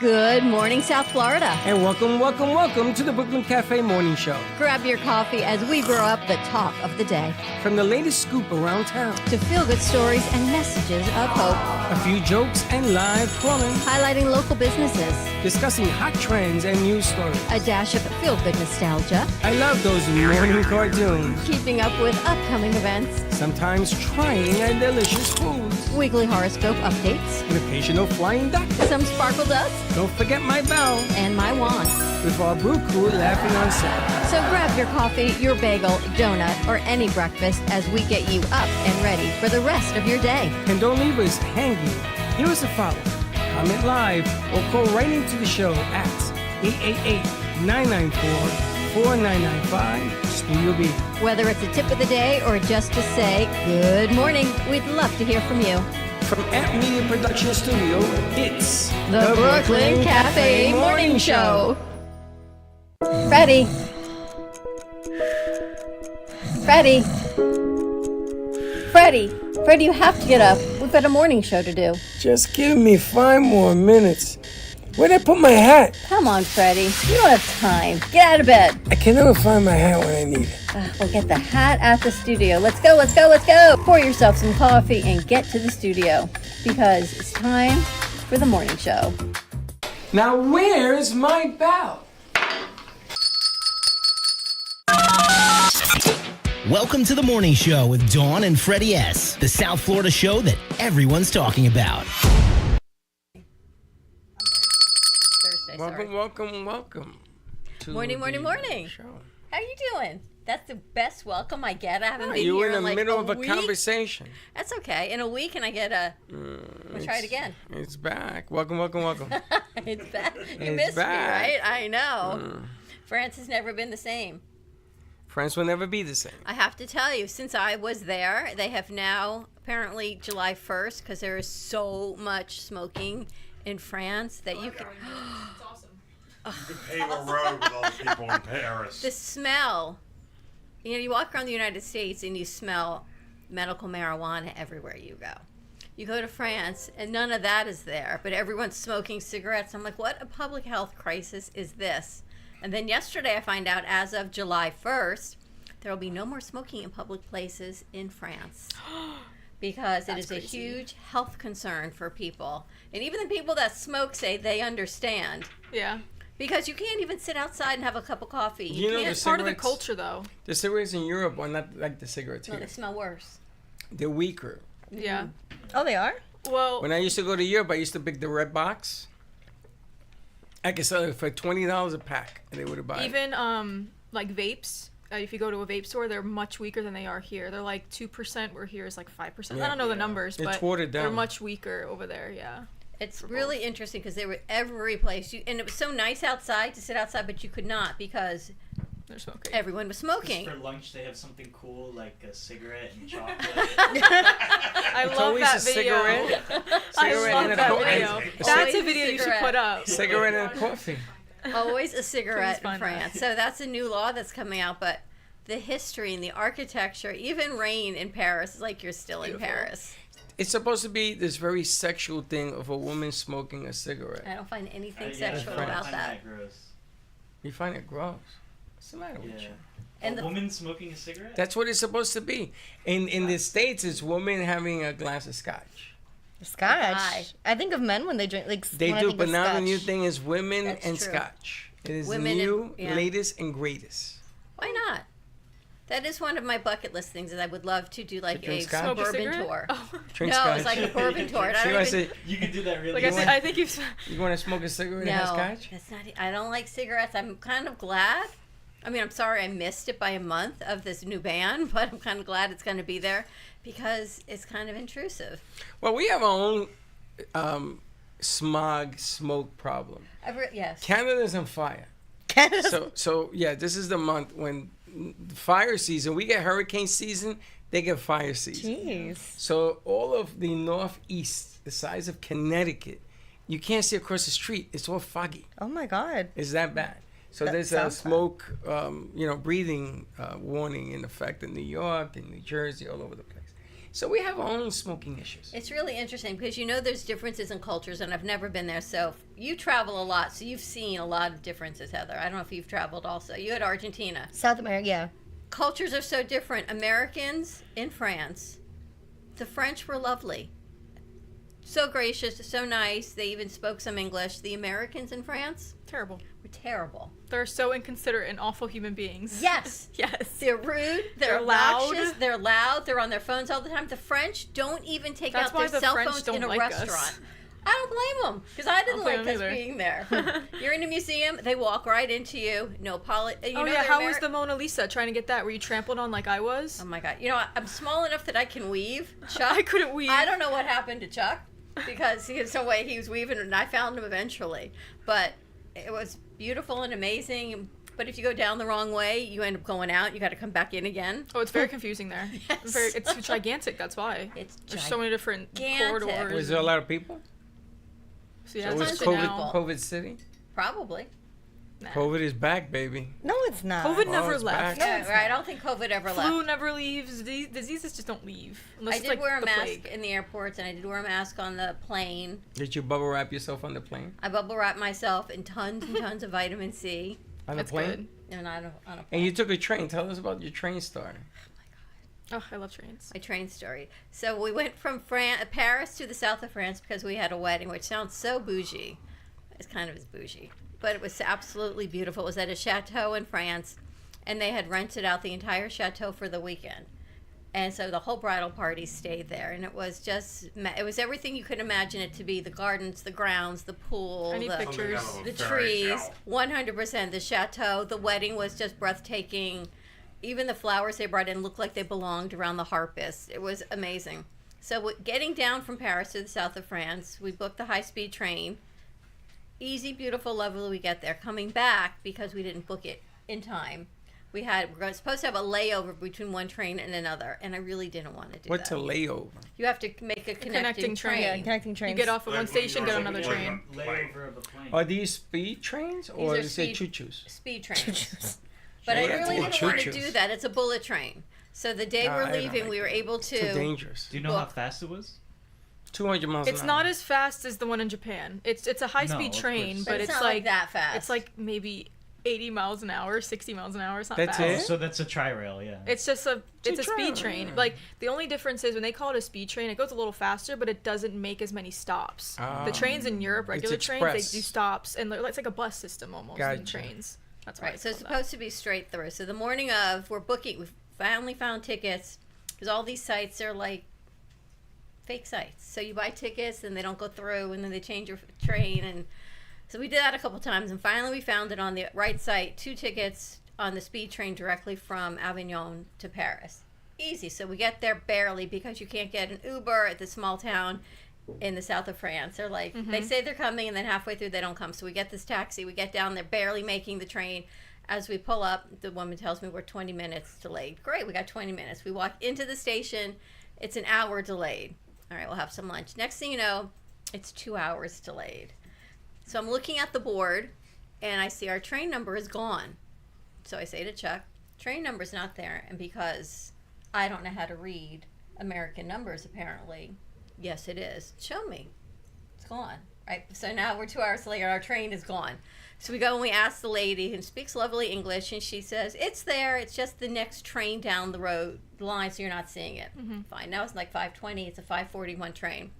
Good morning, South Florida. And welcome to the Brooklyn Cafe Morning Show. Grab your coffee as we brew up the talk of the day. From the latest scoop around town to feel-good stories and messages of hope. A few jokes and live calling. Highlighting local businesses. Discussing hot trends and news stories. A dash of feel-good nostalgia. I love those morning cartoons. Keeping up with upcoming events. Sometimes trying a delicious foods. Weekly horoscope updates. An occasional flying duck. Some sparkle dust. Don't forget my bell. And my wand. With our brew crew laughing on set. So grab your coffee, your bagel, donut, or any breakfast as we get you up and ready for the rest of your day. And don't leave us hanging. Give us a follow. Comment live or call right into the show at 888-994-4995. Studio B. Whether it's a tip of the day or just to say good morning, we'd love to hear from you. From Amp Media Production Studio, it's the Brooklyn Cafe Morning Show. Freddie, you have to get up. We've got a morning show to do. Just give me 5 more minutes. Where'd I put my hat? Come on, Freddie. You don't have time. Get out of bed. I can never find my hat when I need it. We'll get the hat at the studio. Let's go. Pour yourself some coffee and get to the studio because it's time for the morning show. Now, where's my bell? Welcome to the morning show with Dawn and Freddie S., the South Florida show that everyone's talking about. Thursday, Welcome. To morning. Show. How you doing? That's the best welcome I get. I haven't been you here in the like middle of a week. Conversation. That's okay. In a week, and I get a. We'll try it again. It's back. Welcome. It's back. You It's missed back. me, right? I know. France has never been the same. France will never be the same. I have to tell you, since I was there, they have now, apparently July 1st, because there is so much smoking in France that you can... It's awesome. You could pave a road with all the people in Paris. The smell. You know, you walk around the United States and you smell medical marijuana everywhere you go. You go to France and none of that is there, but everyone's smoking cigarettes. I'm like, what a public health crisis is this? And then yesterday I find out as of July 1st, there will be no more smoking in public places in France because it is a huge health concern for people. And even the people that smoke say they understand. Yeah. Because you can't even sit outside and have a cup of coffee. You know, It's part of the culture, though. The cigarettes in Europe are not like the cigarettes No, here. they smell worse. They're weaker. Yeah. Oh, they are? Well, When I used to go to Europe, I used to pick the red box. I could sell it for $20 a pack, and they would have bought it. even like vapes, if you go to a vape store, they're much weaker than they are here. They're like 2%, where here is like 5%. Yeah. I don't know the numbers, It's but watered down. they're much weaker over there, yeah. It's really interesting because they were every place. And it was so nice outside to sit outside, but you could not because They're smoking. everyone was smoking. For lunch, they have something cool like a cigarette and chocolate. I It's love always that a video. cigarette. I Cigarette love and a that co- video. and- That's Always a a video you should cigarette. put up. Cigarette and coffee. Always a cigarette Please find in France. that. So that's a new law that's coming out. But the history and the architecture, even rain in Paris, is like you're still in Paris. It's supposed to be this very sexual thing of a woman smoking a cigarette. I don't find anything Yeah, sexual I about find that. gross. You find it gross. What's the matter with Yeah. you? And A the- woman smoking a cigarette? That's what it's supposed to be. In the States, it's women having a glass of scotch. Scotch. Aye. I think of men when they drink, like, They when I do, think but of now the scotch. new thing is women That's and true. scotch. It is Women the new, and- yeah. latest, and greatest. Why not? That is one of my bucket list things that I would love to do, like drink a scotch? Smoke a bourbon cigarette? tour. Oh. Drink No, scotch. it's like a bourbon tour. And I See don't what I even, said? You can do that really Like good. I think you've... You want to smoke a cigarette and have no, scotch? that's not. I don't like cigarettes. I'm kind of glad. I mean, I'm sorry I missed it by a month of this new ban, but I'm kind of glad it's going to be there because it's kind of intrusive. Well, we have our own smog smoke problem. Yes. Canada's on fire. Canada's So yeah, this is the month when fire season. We get hurricane season. They get fire season. Jeez. So all of the northeast, the size of Connecticut, you can't see across the street. It's all foggy. Oh my God. It's that bad. So That there's a sounds bad. smoke, breathing warning in effect in New York and New Jersey, all over the place. So we have our own smoking issues. It's really interesting because there's differences in cultures, and I've never been there. So you travel a lot, so you've seen a lot of differences, Heather. I don't know if you've traveled also. You had Argentina. South America, yeah. Cultures are so different. Americans in France, the French were lovely. So gracious, so nice. They even spoke some English. The Americans in France Terrible. were terrible. They're so inconsiderate and awful human beings. Yes. Yes. They're rude. They're loud. obnoxious. They're loud. They're on their phones all the time. The French don't even take That's out why their the cell French phones don't in a like us. restaurant. I don't blame them because I didn't I don't like blame us 'em either. being there. You're in a museum. They walk right into you. No apology. Oh yeah, how was the Mona Lisa? Trying to get that? Were you trampled on like I was? Oh my God. I'm small enough that I can weave. Chuck. I couldn't weave. I don't know what happened to Chuck because he had some way he was weaving, and I found him eventually. But it was beautiful and amazing. But if you go down the wrong way, you end up going out. You got to come back in again. Oh, it's very confusing there. Yes. It's gigantic. That's why. It's There's so many different gigantic. corridors. Was there a lot of people? So yeah, So it's was tons of actually COVID, now. COVID city? Probably. Nah. COVID is back, baby. No, it's not. COVID Oh, never it's left. back. Yeah, right. I don't think COVID ever Flu left. never leaves. Diseases just don't leave. Unless I it's did like wear a the mask plague. in the airports, and I did wear a mask on the plane. Did you bubble wrap yourself on the plane? I bubble wrapped myself in tons and tons of vitamin C. On That's the plane? good. And on a plane. And you took a train. Tell us about your train story. Oh, I love trains. My train story. So we went from Paris to the south of France because we had a wedding, which sounds so bougie. It's kind of as bougie, but it was absolutely beautiful. It was at a chateau in France, and they had rented out the entire chateau for the weekend. And so the whole bridal party stayed there, and it was everything you could imagine it to be: the gardens, the grounds, the pool, I need the pictures. the Fairy trees, tale. 100%. The chateau, the wedding was just breathtaking. Even the flowers they brought in looked like they belonged around the harpist. It was amazing. So getting down from Paris to the south of France, we booked the high-speed train. Easy, beautiful, lovely. We get there. Coming back, because we didn't book it in time, we're supposed to have a layover between one train and another, and I really didn't want to do What's that. a layover? You have to make a connecting train. Yeah, connecting You trains. get off at Like one when station, you're get on on another the train. Layover of a plane. Are these speed trains or These are is it speed- choo-choos? Speed trains. But I Yeah, really it's didn't want to choo-choos. do that. It's a bullet train. So the day I we're don't leaving, like we were that. able Too to. dangerous. Do you know how Book. fast it was? 200 miles It's an not hour. as fast as the one in Japan. It's a high speed of train, course. but it's it's not like that fast. It's like maybe 80 miles an hour, 60 miles an hour. It's not That's fast. it? So that's a tri-rail, yeah. It's just a It's a speed train. train. Like the only difference is when they call it a speed train, it goes a little faster, but it doesn't make as many stops. Ah. The trains in Europe, regular trains, express. they do stops, and it's like a bus system almost in Gotcha. trains. That's why Right, it's so it's called that. supposed to be straight through. So the morning of, we're booking. We finally found tickets because all these sites are like fake sites. So you buy tickets and they don't go through, and then they change your train. And so we did that a couple times, and finally we found it on the right site. 2 tickets on the speed train directly from Avignon to Paris. Easy. So we get there barely because you can't get an Uber at the small town in the south of France. They're like, they say they're coming, and then halfway through they don't come. So we get this taxi. We get down there, barely making the train. As we pull up, the woman tells me we're 20 minutes delayed. Great, we got 20 minutes. We walk into the station. It's an hour delayed. All right, we'll have some lunch. Next thing you know, it's 2 hours delayed. So I'm looking at the board, and I see our train number is gone. So I say to Chuck, train number's not there. And because I don't know how to read American numbers, apparently, yes, it is. Show me. It's gone. Right. So now we're 2 hours later. Our train is gone. So we go and we ask the lady who speaks lovely English, and she says, it's there. It's just the next train down the road line, so you're not seeing it. Fine. Now it's like 5:20. It's a 5:41 train.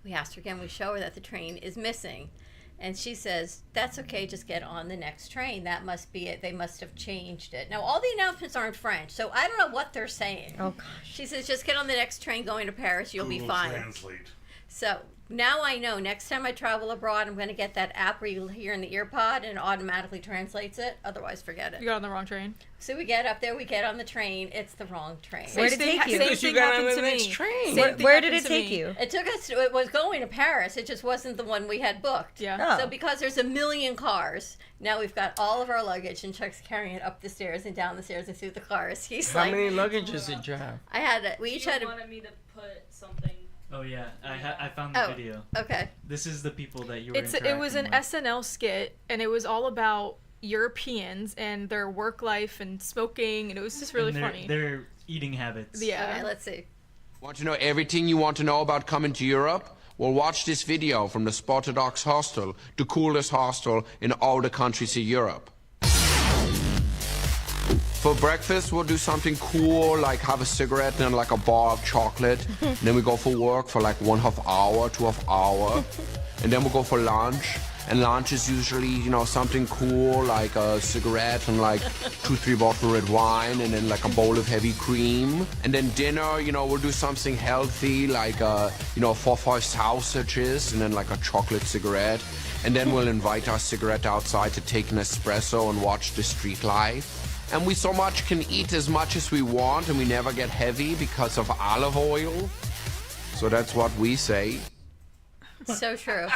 We ask her again. We show her that the train is missing. And she says, that's okay, just get on the next train. That must be it. They must have changed it. Now, all the announcements are in French, so I don't know what they're saying. Oh, gosh. She says, just get on the next train going to Paris. You'll be Google fine. Translate. So now I know next time I travel abroad, I'm going to get that app where you hear in the ear pod and it automatically translates it. Otherwise, forget You it. got on the wrong train. So we get up there, we get on the train. It's the wrong train. Where did it take you? Same Because you thing got on happened the to next me. train. Same thing Where did happened it to take me. you? It took us, it was going to Paris. It just wasn't the one we had booked. Yeah. Oh. So because there's a million cars, now we've got all of our luggage, and Chuck's carrying it up the stairs and down the stairs and through the cars. He's How like, many luggages did you have? I had, we each had a, wanted me to put something. Oh yeah, I found the Oh. video. okay. This is the people that you were It was an interacting with. SNL skit, and it was all about Europeans and their work life and smoking, and it was just really And funny. Their eating habits. Yeah. Okay, let's see. Want to know everything you want to know about coming to Europe? Well, watch this video from the Spotted Ox Hostel, the coolest hostel in all the countries of Europe. For breakfast, we'll do something cool, like have a cigarette and like a bar of chocolate. Then we go for work for like 1/2 hour, 2.5 hours. And then we'll go for lunch. And lunch is usually, you know, something cool, like a cigarette and like 2-3 bottles of red wine and then like a bowl of heavy cream. And then dinner, you know, we'll do something healthy, like, 4-5 sausages and then like a chocolate cigarette. And then we'll invite our cigarette outside to take an espresso and watch the street life. And we so much can eat as much as we want and we never get heavy because of olive oil. So that's what we say. So true.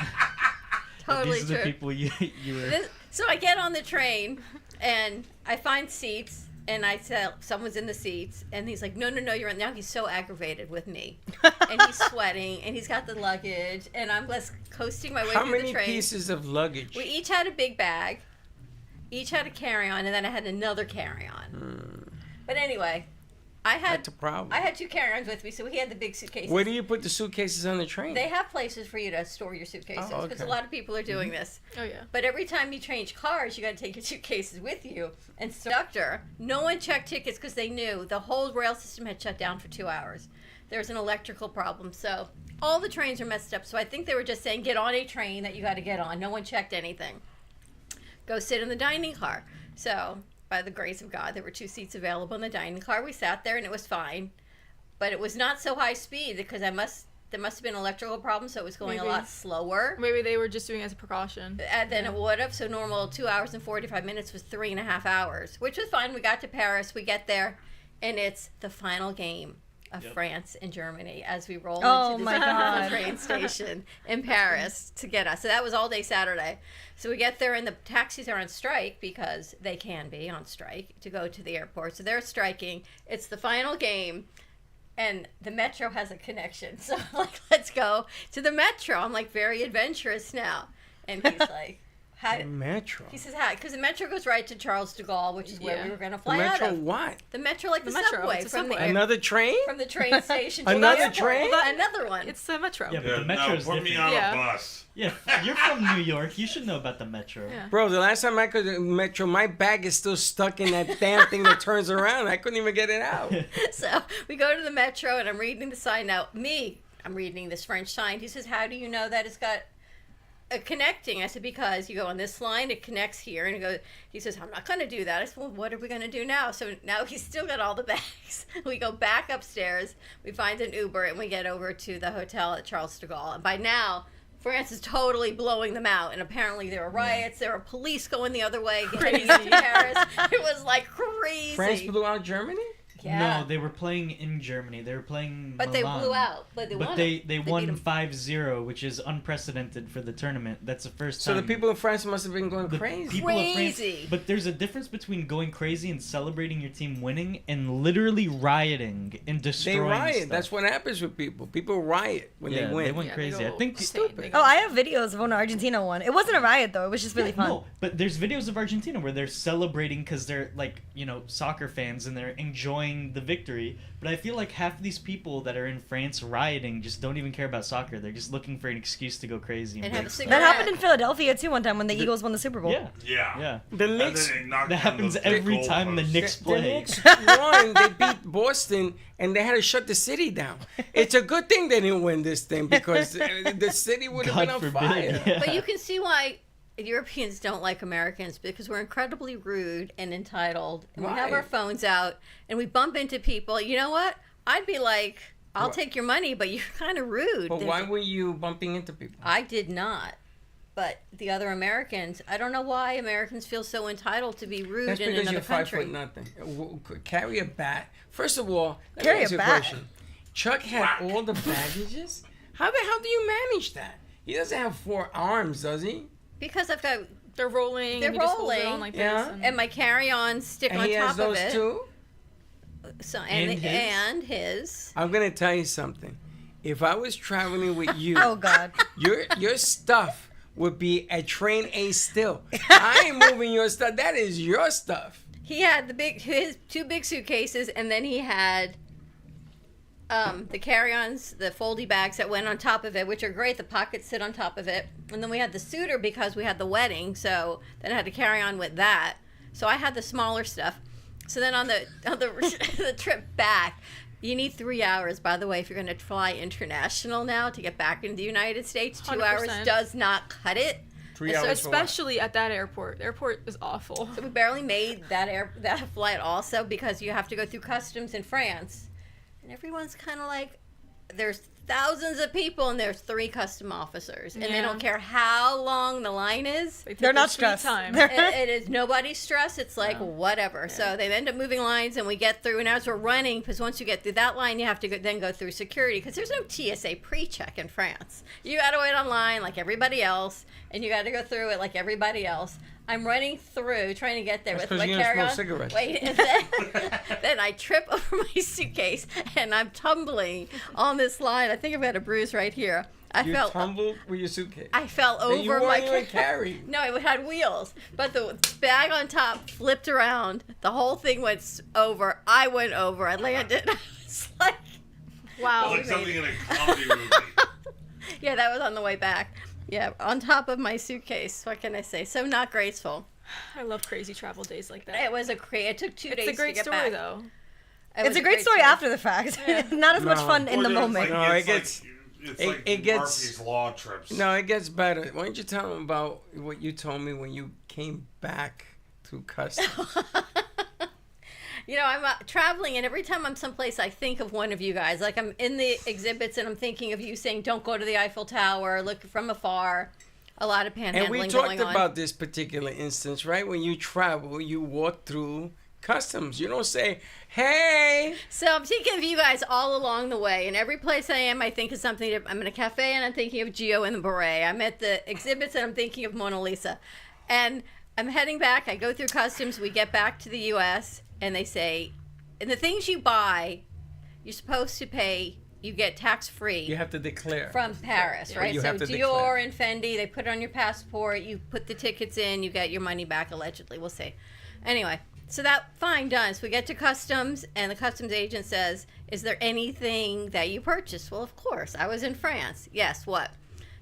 Totally These are the true. people you were. So I get on the train and I find seats and I tell someone's in the seats and he's like, no, you're in. Now he's so aggravated with me and he's sweating and he's got the luggage and I'm just coasting my way How through the many train. pieces of luggage? We each had a big bag, each had a carry-on, and then I had another carry-on. But anyway, That's a problem. I had 2 carry-ons with me, so he had the big suitcases. Where do you put the suitcases on the train? They have places for you to store your suitcases because okay. a lot of people are doing this. Oh yeah. But every time you change cars, you got to take your suitcases with you. And conductor, no one checked tickets because they knew the whole rail system had shut down for 2 hours. There was an electrical problem, so all the trains are messed up. So I think they were just saying, get on a train that you got to get on. No one checked anything. Go sit in the dining car. So by the grace of God, there were 2 seats available in the dining car. We sat there and it was fine, but it was not so high speed because there must have been an electrical problem, so it was going a lot slower. Maybe they were just doing it as a precaution. And then it would have. So normal 2 hours and 45 minutes was 3.5 hours, which was fine. We got to Paris. We get there, and it's the final game of France and Germany as we roll into the train station in Paris to get us. So that was all day Saturday. So we get there, and the taxis are on strike because they can be on strike to go to the airport. So they're striking. It's the final game. And the metro has a connection. So I'm like, let's go to the metro. I'm like very adventurous now. And he's like, how? The metro. He says, how? Because the metro goes right to Charles de Gaulle, which is where we were going to The fly out metro of. what? The metro, like the metro. subway. It's a From the subway. Another train? from the train station to Another the airport. train? Another one. It's the metro. Yeah, but Yeah, the metro's no, put me different. on Yeah. a bus. Yeah, you're from New York. You should know about the metro. Yeah. Bro, the last time I could metro, my bag is still stuck in that damn thing that turns around. I couldn't even get it out. So we go to the metro, and I'm reading the sign. Now, I'm reading this French sign. He says, how do you know that it's got a connecting? I said, because you go on this line, it connects here. And he says, I'm not going to do that. I said, well, what are we going to do now? So now he's still got all the bags. We go back upstairs. We find an Uber, and we get over to the hotel at Charles de Gaulle. And by now, France is totally blowing them out. And apparently there were riots. There were police going the other way, getting into Paris. It was like crazy. France blew out Germany? Yeah. No, they were playing in Germany. They were playing But they Milan. blew out. But they won. They beat won 'em. 5-0, which is unprecedented for the tournament. That's the first So time. the people in France must have been going The crazy. people of France- Crazy. but there's a difference between going crazy and celebrating your team winning and literally rioting and They destroying riot. stuff. That's what happens with people. People riot when yeah, they win. They went Yeah, crazy. they I go think insane. stupid. They go Oh, I have videos of when Argentina won. It wasn't a riot though. It was just really fun. No, but there's videos of Argentina where they're celebrating because they're like, soccer fans and they're enjoying the victory. But I feel like half of these people that are in France rioting just don't even care about soccer. They're just looking for an excuse to go crazy. And break have a stuff. cigarette. That happened in Philadelphia too one time when the Eagles won the Super Bowl. Yeah, Yeah. yeah. The And Knicks, then they knocked That down happens the every goalpost. time the Knicks the play. Knicks won. They beat Boston, and they had to shut the city down. It's a good thing they didn't win this thing because the city would have God been on forbid. fire. Yeah. But you can see why Europeans don't like Americans because we're incredibly rude and entitled. And we have our Right. phones out and we bump into people. You know what? I'd be like, I'll What? take your money, but you're kind of rude. But why were you bumping into people? I did not. But the other Americans, I don't know why Americans feel so entitled to be rude That's in because another you're 5 country. foot nothing. Carry a bat. First of all, let Carry me ask a you a bat. question. Chuck had all the baggages. How the hell do you manage that? He doesn't have 4 arms, does he? Because I've got, They're rolling. They're he just holds it rolling. on like Yeah. this. and my carry-on stick And on he top has those of it. too. So, And his. and his. I'm gonna tell you something. If I was traveling with you, Oh God. your stuff would be at train A still. I ain't moving your stuff. That is your stuff. He had his 2 big suitcases, and then he had the carry-ons, the foldy bags that went on top of it, which are great. The pockets sit on top of it. And then we had the suitor because we had the wedding, so then I had to carry on with that. So I had the smaller stuff. So then on the the trip back, you need 3 hours, by the way, if you're going to fly international now to get back into the United States. 2 hours 100%. does not cut it. 3 And so hours for what? Especially at that airport. The airport is awful. So we barely made that flight also because you have to go through customs in France. And everyone's kind of like, there's thousands of people and there's 3 custom officers. And they Yeah. don't care how long the line is. They take They're their not sweet stressed. time. It is nobody's stress. It's like whatever. So they end up moving lines, and we get through. And as we're running, because once you get through that line, you have to then go through security because there's no TSA pre-check in France. You got to wait online like everybody else, and you got to go through it like everybody else. I'm running through, trying to get there That's with 'cause my you don't carry-on. smoke cigarettes. Wait, and then I trip over my suitcase, and I'm tumbling on this line. I think I've got a bruise right here. You tumbled with your suitcase. I fell Then you over my weren't even carried. No, it had wheels, but the bag on top flipped around. The whole thing went over. I went over. I landed. I was like, Wow. Like something in a comedy movie. yeah, that was on the way back. Yeah, on top of my suitcase. What can I say? So not graceful. I love crazy travel days like that. It was it took 2 days It's a great to get story, back. though. It was It's a great story after the fact. Not as much No. fun in the Well, it's moment. No, Like, it gets- it's it- like it gets- Murphy's Law trips. No, it gets better. Why don't you tell them about what you told me when you came back to customs? You know, I'm traveling, and every time I'm someplace, I think of one of you guys. Like, I'm in the exhibits, and I'm thinking of you saying, don't go to the Eiffel Tower, look from afar. A lot of panhandling And we going talked on. about this particular instance, right? When you travel, you walk through customs. You don't say, hey. So I'm thinking of you guys all along the way. And every place I am, I think of something. I'm in a cafe, and I'm thinking of Gio and the Beret. I'm at the exhibits, and I'm thinking of Mona Lisa. And I'm heading back. I go through customs. We get back to the U.S., and they say, and the things you buy, you're supposed to pay. You get tax-free. You have to declare. From Paris, right? You So have to Dior declare. and Fendi, they put it on your passport. You put the tickets in. You get your money back, allegedly. We'll see. Anyway, so that, fine, done. So we get to customs, and the customs agent says, is there anything that you purchased? Well, of course. I was in France. Yes, what?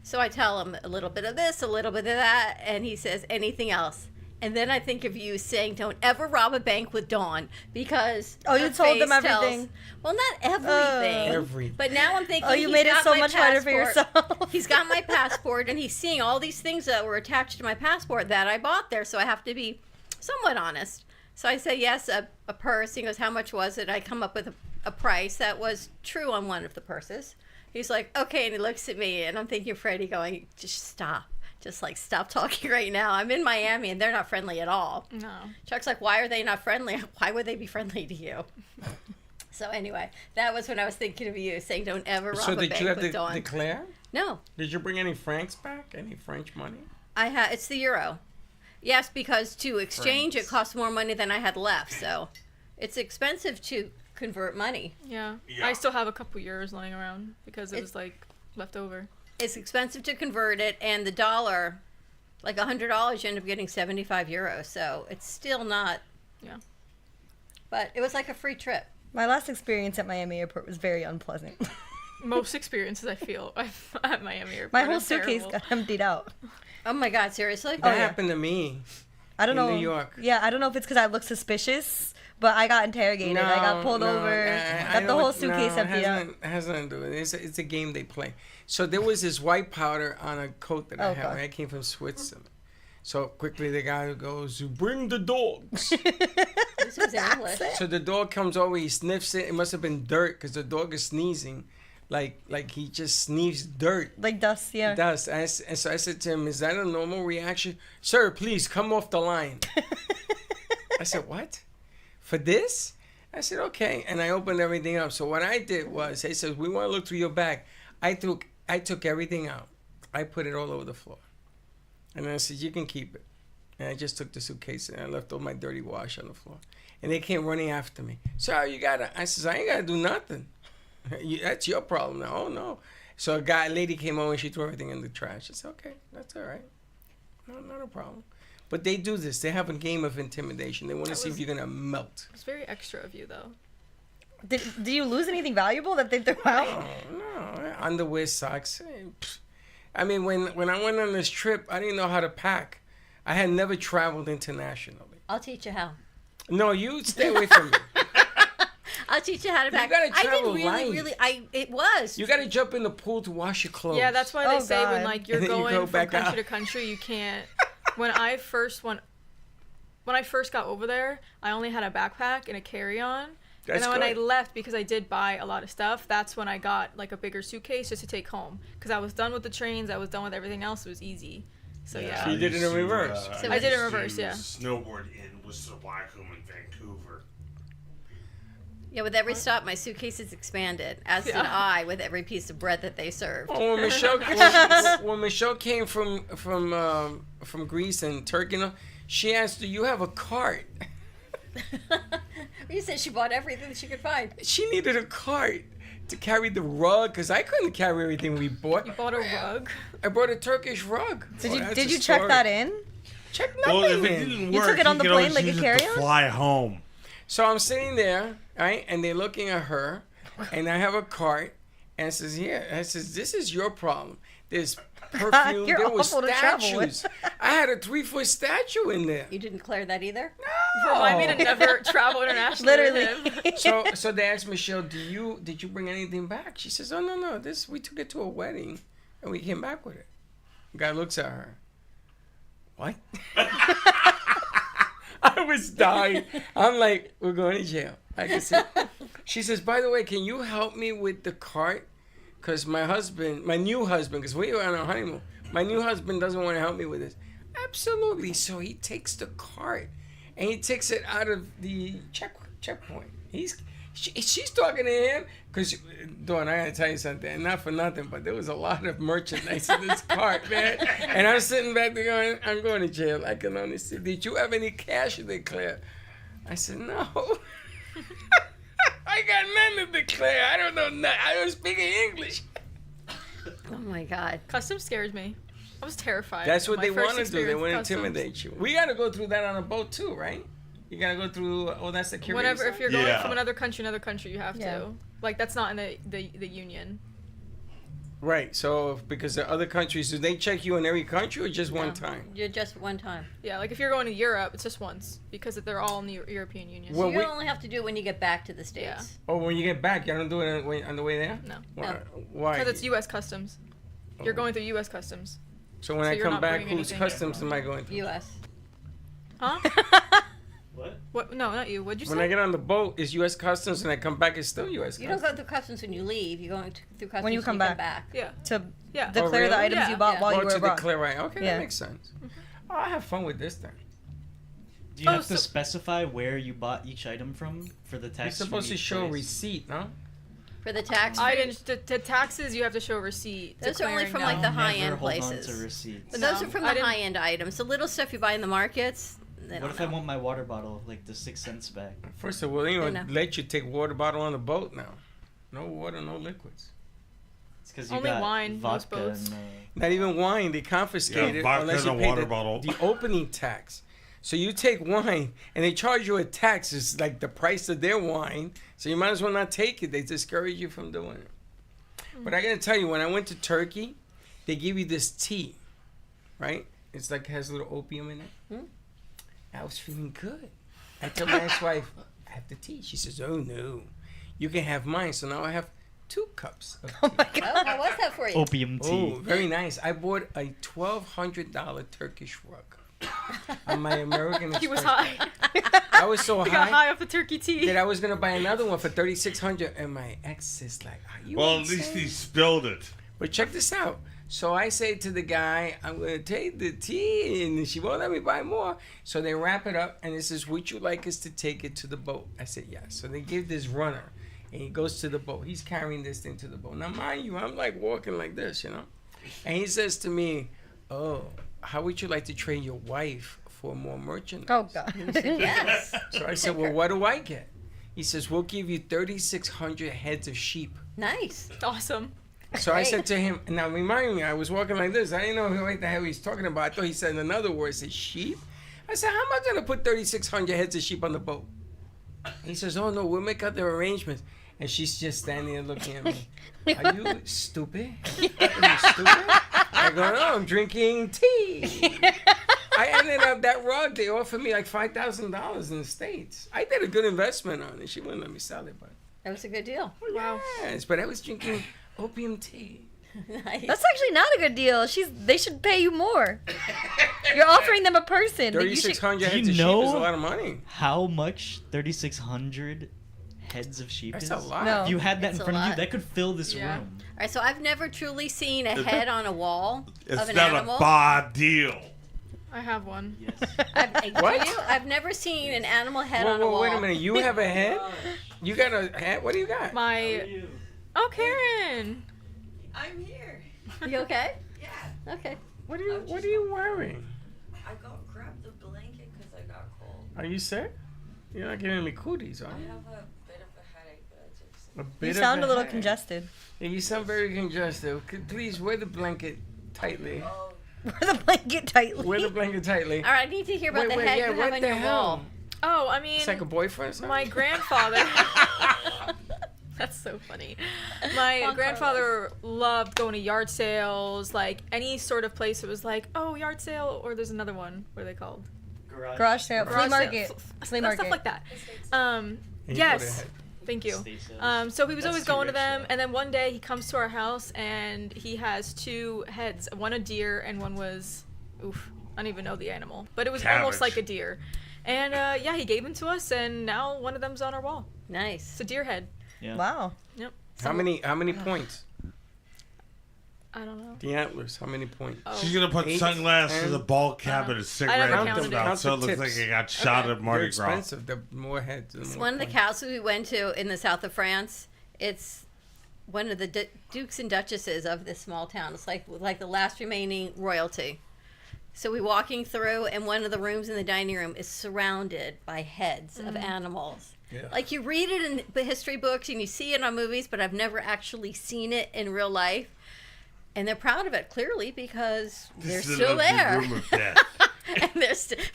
So I tell him a little bit of this, a little bit of that, and he says, anything else? And then I think of you saying, don't ever rob a bank with Dawn, because Oh, you her told them face tells- everything? Well, not everything. Everything. But now I'm thinking, Oh, you he's made it got so my much harder for passport. yourself. He's got my passport, and he's seeing all these things that were attached to my passport that I bought there, so I have to be somewhat honest. So I say, yes, a purse. He goes, how much was it? I come up with a price that was true on one of the purses. He's like, okay, and he looks at me, and I'm thinking, Freddie going, just stop. Just like, stop talking right now. I'm in Miami, and they're not friendly at all. No. Chuck's like, why are they not friendly? Why would they be friendly to you? So anyway, that was when I was thinking of you, saying don't ever rob So a did bank you have with to Dawn. declare? No, Did you bring any francs back? Any French money? it's the euro. Yes, because to exchange it Francs. costs more money than I had left. So it's expensive to convert money. Yeah. Yeah. I still have a couple euros lying around because it It- was like left over. It's expensive to convert it, and the dollar, like $100, you end up getting 75 euros. So it's still not. Yeah. But it was like a free trip. My last experience at Miami Airport was very unpleasant. Most experiences I feel at Miami Airport. My whole are suitcase terrible. got emptied out. Oh my God, seriously? That yeah. happened to me. I don't In know. New York. Yeah, I don't know if it's because I look suspicious, but I got interrogated. I got pulled over. I Got the know whole what- suitcase no, emptied out. It has nothing to do with it. It's a game they play. So there was this white powder on a coat that I Oh, had. God. Right? I came from Switzerland. So quickly the guy goes, bring the dogs. This was in English. So the dog comes over, he sniffs it. It must have been dirt because the dog is sneezing. Like he just sneezes dirt. Like dust, yeah. Dust. And so I said to him, is that a normal reaction? Sir, please come off the line. I said, what? For this? I said, okay. And I opened everything up. So what I did was, he says, we want to look through your bag. I took everything out. I put it all over the floor. And then I said, you can keep it. And I just took the suitcase and I left all my dirty wash on the floor. And they came running after me. Sir, you got to, I says, I ain't got to do nothing. That's your problem now. Oh, no. So a lady came over and she threw everything in the trash. I said, okay, that's all right. No, not a problem. But they do this. They have a game of intimidation. They want to see if you're going to melt. It's very extra of you, though. Do you lose anything valuable that they threw out? No, underwear, socks. I mean, when I went on this trip, I didn't know how to pack. I had never traveled internationally. I'll teach you how. No, you stay away from me. I'll teach you how to pack. gotta I travel did light. it was. You got to jump in the pool to wash your clothes. Yeah, that's why they Oh, say when God. like you're And then you going go from back country out. to country, you can't. When I first got over there, I only had a backpack and a carry-on. That's And then when I good. left, because I did buy a lot of stuff, that's when I got like a bigger suitcase just to take home. Because I was done with the trains, I was done with everything else. It was easy. So yeah. So you did it in reverse. So I did it in used to reverse, yeah. Snowboard in Wissawacum in Vancouver. Yeah, with every stop, my suitcase is expanded, as did I with every piece of bread that they served. Oh, when Michelle came from Greece and Turkey, she asked, "Do you have a cart?" You said she bought everything she could find. She needed a cart to carry the rug because I couldn't carry everything we bought. You bought a rug. I brought a Turkish rug. Did you check that in? Check nothing Well, if it in. didn't You work, took it on the could plane always like a use it to carry-on? fly home. So I'm sitting there, right, and they're looking at her, and I have a cart, and it says, "Here," and it says, "This is your problem. There's perfume. You're there were awful to travel with. statues. I had a 3-foot statue in there." You didn't clear that either? Remind me to never travel internationally. Literally. With him. So they asked Michelle, did you bring anything back? She says, "Oh no, this we took it to a wedding, and we came back with it." The guy looks at her. What? I was dying. I'm like, "We're going to jail." I can see. She says, "By the way, can you help me with the cart? Because my new husband, because we were on our honeymoon, my new husband doesn't want to help me with this." Absolutely. So he takes the cart and he takes it out of the checkpoint. She's talking to him because, Dawn, I gotta tell you something, not for nothing, but there was a lot of merchandise in this cart, man. And I'm sitting back there going, "I'm going to jail. I can only see. Did you have any cash to declare?" I said, "No." I got none to declare. I don't know nothing. I don't speak English. Oh my God. Customs scares me. I was terrified. That's what My they first want to do. They experience want to customs. intimidate you. We got to go through that on a boat too, right? You got to go through all that security. Whenever, if you're going Yeah. from another country, you have Yeah. to. Like that's not in the union. Right. So because the other countries, do they check you in every country or just one No. time? You're just one time. Yeah, like if you're going to Europe, it's just once because they're all in the European Union. Well, So you we- only have to do it when you get back to the States. Yeah. Oh, when you get back, you don't do it on the way there? No. Why? Why? Because it's U.S. Customs. You're Oh. going through U.S. Customs. So when so I you're come not back, bringing whose anything. customs am I going through? U.S. Huh? What? What? No, not you. What'd you When say? I get on the boat, it's U.S. Customs, and I come back, it's still U.S. You don't Customs. go through customs when you leave. You're going through customs When you come back. Yeah. To Yeah. declare really? the items Yeah. you bought Yeah. while you Oh, were to abroad. declare, right? Okay, Yeah. that makes sense. Oh, I have fun with this thing. Do you Oh, have to so- specify where you bought each item from for the You're tax? supposed to show a receipt, no? For the tax. I didn't. The taxes you have to show a receipt. Those are only declaring from, them. like, the Never high-end hold on places. to receipts. But those No, are from I the didn't- high-end items. The little stuff you buy in the markets. They What don't if I know. want my water bottle, like the 6 cents back? First of all, they don't I know. let you take water bottle on the boat now. No water, no liquids. It's because you Only got wine, most vodka boats. and. Not even wine. They confiscate Yeah, it vodka unless in you a pay water bottle. the opening tax. So you take wine and they charge you a tax. It's like the price of their wine. So you might as well not take it. They discourage you from doing it. But I gotta tell you, when I went to Turkey, they give you this tea, right? It's like has a little opium in it. I was feeling good. I told my ex-wife, "I have the tea." She says, "Oh no, you can have mine." So now I have 2 cups of tea. Oh my god. Oh, how was that for you? Opium tea. Oh, very nice. I bought a $1,200 Turkish rug on my American Express. He was high. I was so He got high high off the turkey tea. that I was gonna buy another one for $3,600, and my ex is like, "Are you Well, at insane?" least he spilled it. But check this out. So I say to the guy, "I'm gonna take the tea," and she won't let me buy more. So they wrap it up, and it says, "Would you like us to take it to the boat?" I said, "Yes." So they give this runner, and he goes to the boat. He's carrying this thing to the boat. Now, mind you, I'm like walking like this, you know. And he says to me, "Oh, how would you like to trade your wife for more merchandise?" Oh god. Yes. So I said, "Well, what do I get?" He says, "We'll give you 3,600 heads of sheep." Nice. Awesome. So I said to him, now remind me, I was walking like this. I didn't know what the hell he was talking about. I thought he said in another word, said sheep. I said, how am I going to put 3,600 heads of sheep on the boat? He says, "Oh no, we'll make other arrangements." And she's just standing there looking at me. Are you stupid? Are you stupid? I go, "No, I'm drinking tea." I ended up that rug. They offered me like $5,000 in the States. I did a good investment on it. She wouldn't let me sell it, but That was a good deal. Wow. yes. But I was drinking opium tea. Nice. That's actually not a good deal. They should pay you more. You're offering them a person. You should- 3,600 Do heads you of sheep know is a lot of money. how much 3,600 heads of sheep That's is? a lot. No. If you had that It's in a front of you, lot. that could fill this Yeah. room. All right, so I've never truly seen a head on a wall It's of an not animal. a bad deal. I have one. Yes. I've never seen an animal head Whoa, on a wall. wait a minute. You have a head? You got a head? What do you got? My. Oh, Karen. I'm here. You okay? Yeah. Okay. What are you wearing? I grabbed the blanket because I got cold. Are you sick? You're not giving me cooties, are I you? have a bit of a headache, but I just. A You bit of sound a little headache. congested. Yeah, you sound very congested. Please wear the blanket tightly. Oh, Wear the blanket tightly. Wear the blanket tightly. All right, I need to hear about the head you have what on the your hell? wall. Oh, I mean, It's like a boyfriend or something? my grandfather. That's so funny. My Juan grandfather loved going to yard sales, like any sort of place that was like, oh, yard sale, or there's another one. What are they called? Garage sale, flea Garage sale. market, flea market. Stuff like that. And you Yes. put a head. Thank you. Estate sales. So he was That's always too going to rich, them, though. and then one day he comes to our house and he has two heads, one a deer and one was, oof, I don't even know the animal, but it was almost Cabbage. like a deer. And yeah, he gave them to us, and now one of them's on our wall. Nice. It's a deer head. Yeah. Wow. Yep. How many points? I don't know. The antlers, how many points? Oh. She's gonna put 8, sunglasses in 10. the ball cap and a cigarette never in counted his it. mouth, so it Count the looks like tips. he got shot at They're Mardi Gras. expensive. The more heads, the It's more one of the points. castles we went to in the south of France. It's one of the dukes and duchesses of this small town. It's like the last remaining royalty. So we're walking through, and one of the rooms in the dining room is surrounded by heads of animals. Yeah. Like you read it in the history books and you see it on movies, but I've never actually seen it in real life. And they're proud of it, clearly, because they're This is still the lovely there. room of death. And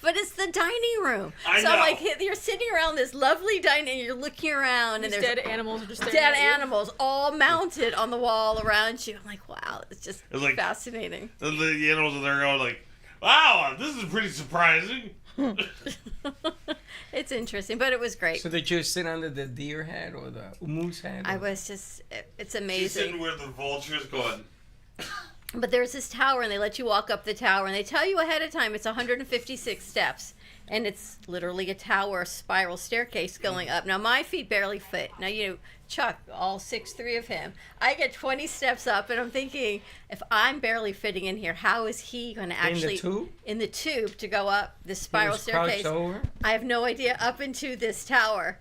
but it's the dining room. I so know. like you're sitting around this lovely dining, and you're looking around, and These there's dead animals are just staring dead at you. animals all mounted on the wall around you. I'm like, wow, it's just It's like- fascinating. And the animals are there going like, wow, this is pretty surprising. It's interesting, but it was great. So did you sit under the deer head or the moose head? I or- was just, it's She's sitting amazing. where the vultures going. But there's this tower, and they let you walk up the tower, and they tell you ahead of time it's 156 steps, and it's literally a tower spiral staircase going up. Now my feet barely fit. Now Chuck, all 6'3" of him, I get 20 steps up, and I'm thinking, if I'm barely fitting in here, how is he going to actually tube? in the tube to go up this spiral was crouched staircase? over? I have no idea, up into this tower.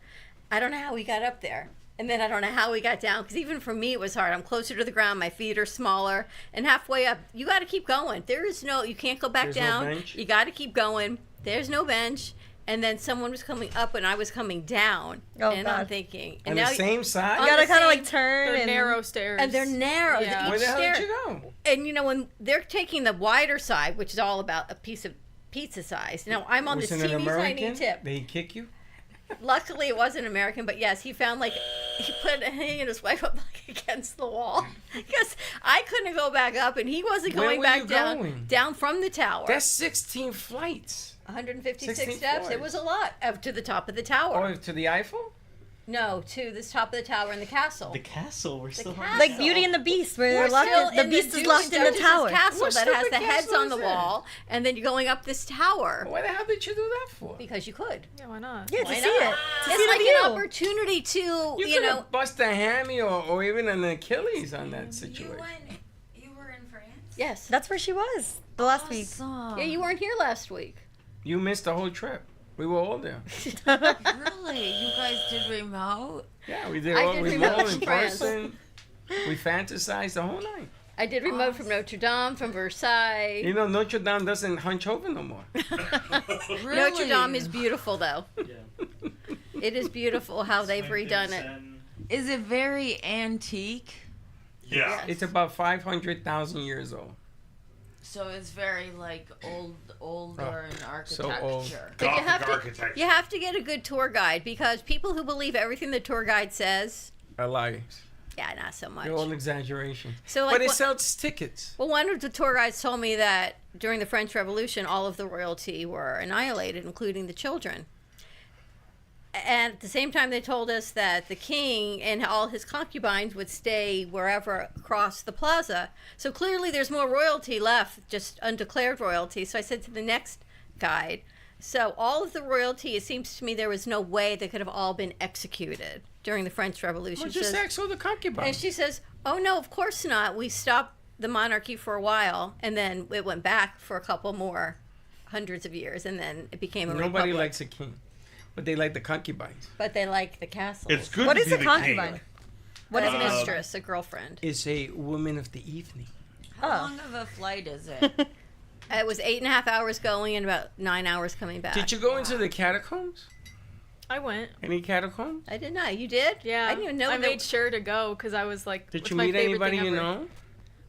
I don't know how we got up there. And then I don't know how we got down, because even for me it was hard. I'm closer to the ground, my feet are smaller, and halfway up, you got to keep going. You can't go back There's no down. bench? You got to keep going. There's no bench. And then someone was coming up, and I was coming down. Oh, and I'm God. thinking, On and the now same side? You On gotta the kind of same- like turn They're and narrow stairs. and they're narrow. Yeah. Where the hell stair- did you go? And when they're taking the wider side, which is all about a piece of pizza size. Now I'm on Was this it an teeny tiny American? tip. Did he kick you? Luckily, it wasn't American, but yes, he found he put he and his wife up against the wall because I couldn't go back up, and he wasn't Where going were back you down going? down from the tower. That's 16 flights. 156 16 steps. It floors. was a lot up to the top of the tower. Or to the Eiffel? No, to the top of the tower in the castle. The castle. We're still castle. like Beauty and the Beast, where We're they're locked still in, the in beast is Duke locked and in the Duchess's tower. castle What that has stupid the heads castle on the is that? wall, and then you're going up this tower Why the hell did you do that for? because you could. Yeah, why not? Yeah, to Why see not? it. To It's see like the view. an opportunity to, You you could know. have bust a hammy or even an Achilles on that situation. You were in France? Yes. That's where she was the last week. Awesome. Yeah, you weren't here last week. You missed the whole trip. We were all there. Really? You guys did remote? Yeah, we did I all did we remote all from in France. person. We fantasized the whole night. I did remote from Notre Dame, from Versailles. You know, Notre Dame doesn't hunch over no more. Really? Notre Dame is beautiful, though. Yeah. It is beautiful how they've redone it. Is it very antique? Yeah. It's about 500,000 years old. So it's very like older in architecture. so old. But Gothic architecture. you have to get a good tour guide because people who believe everything the tour guide says, I lie. yeah, not so much. They're all exaggeration. So, like, but it what- sells tickets. Well, one of the tour guides told me that during the French Revolution, all of the royalty were annihilated, including the children. And at the same time, they told us that the king and all his concubines would stay wherever across the plaza. So clearly there's more royalty left, just undeclared royalty. So I said to the next guide, so all of the royalty, it seems to me there was no way they could have all been executed during the French Revolution. Well, She just says- ask all the concubines. and she says, oh, no, of course not. We stopped the monarchy for a while, and then it went back for a couple more hundreds of years, and then it became a Nobody republic. likes a king, but they like the concubines. But they like the castle. It's good What to is be a the concubine? king. What is a mistress, a girlfriend? It's a woman of the evening. How long of a flight is it? It was 8.5 hours going and about 9 hours coming back. Did you go into the catacombs? I went. Any catacombs? I did not. You did? Yeah. I didn't even know I there- made sure to go because I was like, Did "What's you my meet favorite anybody thing you ever?" know?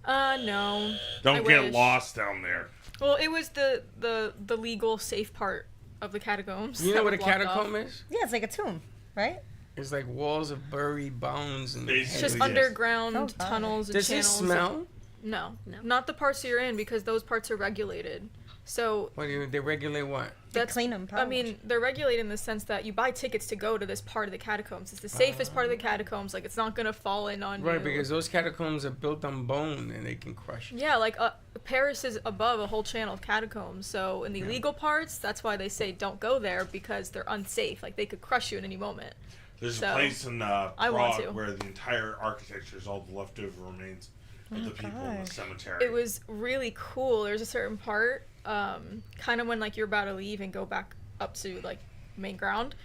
No. Don't I get wish. lost down there. Well, it was the legal safe part of the catacombs. You know that what a were blocked catacomb off. is? Yeah, it's like a tomb, right? It's like walls of buried bones and. Basically, It's just yes. underground Oh, God. tunnels and Does it channels. smell? No, not the parts you're in because those parts are regulated. So What do you? They regulate what? that's clean 'em, I probably. mean, they're regulated in the sense that you buy tickets to go to this part of the catacombs. It's the safest part of the catacombs. Like it's not gonna fall in on you. Right, because those catacombs are built on bone and they can crush you. Yeah, like Paris is above a whole channel of catacombs. So in the illegal parts, that's why they say don't go there because they're unsafe. Like they could crush you at any moment. There's So, a place in I want to. Prague where the entire architecture is all the leftover remains of the people in the cemetery. It was really cool. There's a certain part, kind of when like you're about to leave and go back up to like main ground.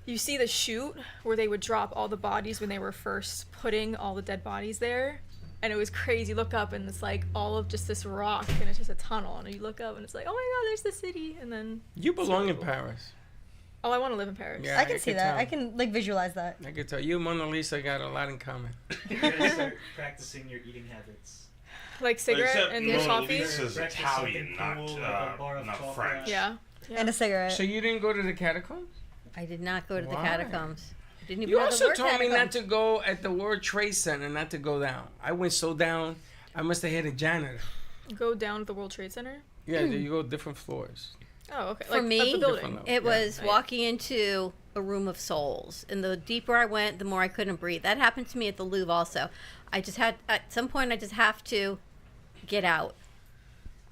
You see the chute where they would drop all the bodies when they were first putting all the dead bodies there. And it was crazy. Look up and it's like all of just this rock and it's just a tunnel. And you look up and it's like, oh my God, there's the city. And then You belong really in cool. Paris. Oh, I want to live in Paris. Yeah, I can see that. tell. I can like visualize that. I can tell you, and Mona Lisa got a lot in common. You gotta start practicing your eating habits. Like cigarette Except and Mona coffee. Lisa's Breakfast, Italian, something cool, like a bar of not chocolate. French. Yeah. And a cigarette. So you didn't go to the catacombs? I did not go to the Why? catacombs. Didn't even You know the also word told me not catacombs. to go at the World Trade Center, not to go down. I went so down, I must have hit a janitor. Go down to the World Trade Center. Yeah, you go different floors. Oh, okay. For like, me, of the building. Different level. It was Right. walking into a room of souls, and the deeper I went, the more I couldn't breathe. That happened to me at the Louvre also. I just had at some point I just have to get out.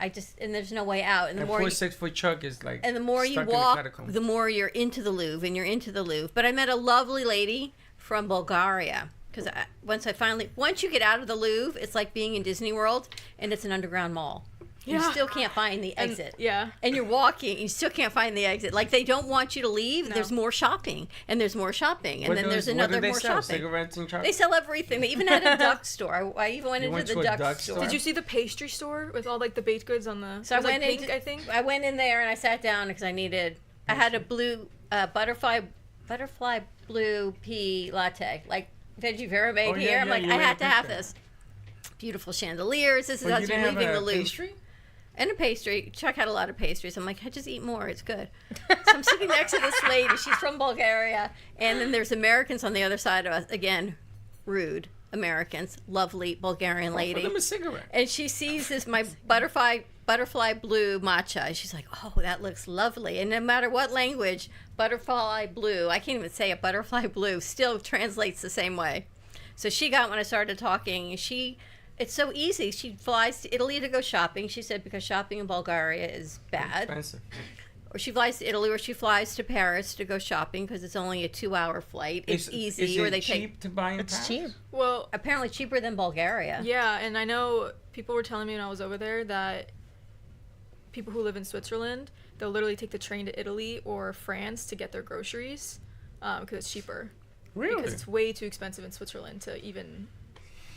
And there's no way out. And the And more poor you, 6-foot Chuck is like. and the more you stuck in the walk, catacombs. the more you're into the Louvre, and you're into the Louvre. But I met a lovely lady from Bulgaria. Because once you get out of the Louvre, it's like being in Disney World, and it's an underground mall. You Yeah. still can't find the And- exit. yeah. And you're walking, you still can't find the exit. Like they don't want you to leave. No. There's more shopping, and there's more shopping, and What then do- there's what another do they more sell? shopping. Cigarettes and chocolate? They sell everything. They even had a duck store. I even went You into went the to a duck duck store. store? Did you see the pastry store with all like the baked goods on the? So it was, I went like, pink, into, I think. I went in there and I sat down because I had a blue butterfly blue pea latte, like veggie vera made Oh, yeah, here. I'm yeah, like, you I made a had to have picture. this. Beautiful chandeliers. This is Well, us you didn't have leaving a the Louvre. pastry? And a pastry. Chuck had a lot of pastries. I'm like, I just eat more. It's good. So I'm sitting next to this lady. She's from Bulgaria. And then there's Americans on the other side of us. Again, rude Americans. Lovely Bulgarian Offer lady. them a cigarette. And she sees my butterfly blue matcha. And she's like, oh, that looks lovely. And no matter what language, butterfly blue, I can't even say it, butterfly blue, still translates the same way. So she got when I started talking. It's so easy. She flies to Italy to go shopping. She said because shopping in Bulgaria is bad. Expensive. Or she flies to Italy, or she flies to Paris to go shopping because it's only a 2-hour flight. It's easy. Is or it they cheap take to buy in It's Paris? cheap. Well, apparently cheaper than Bulgaria. yeah, and I know people were telling me when I was over there that people who live in Switzerland, they'll literally take the train to Italy or France to get their groceries because it's cheaper. Really? Because it's way too expensive in Switzerland to even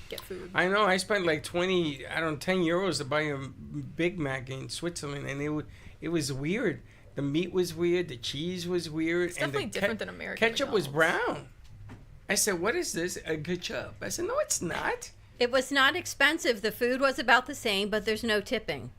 get food. I know. I spent like 10 euros to buy a Big Mac in Switzerland, and it was weird. The meat was weird. The cheese was weird. It's and the definitely different than American ketchup was McDonald's. brown. I said, "What is this? A ketchup?" I said, "No, it's not. It was not expensive. The food was about the same, but there's no tipping.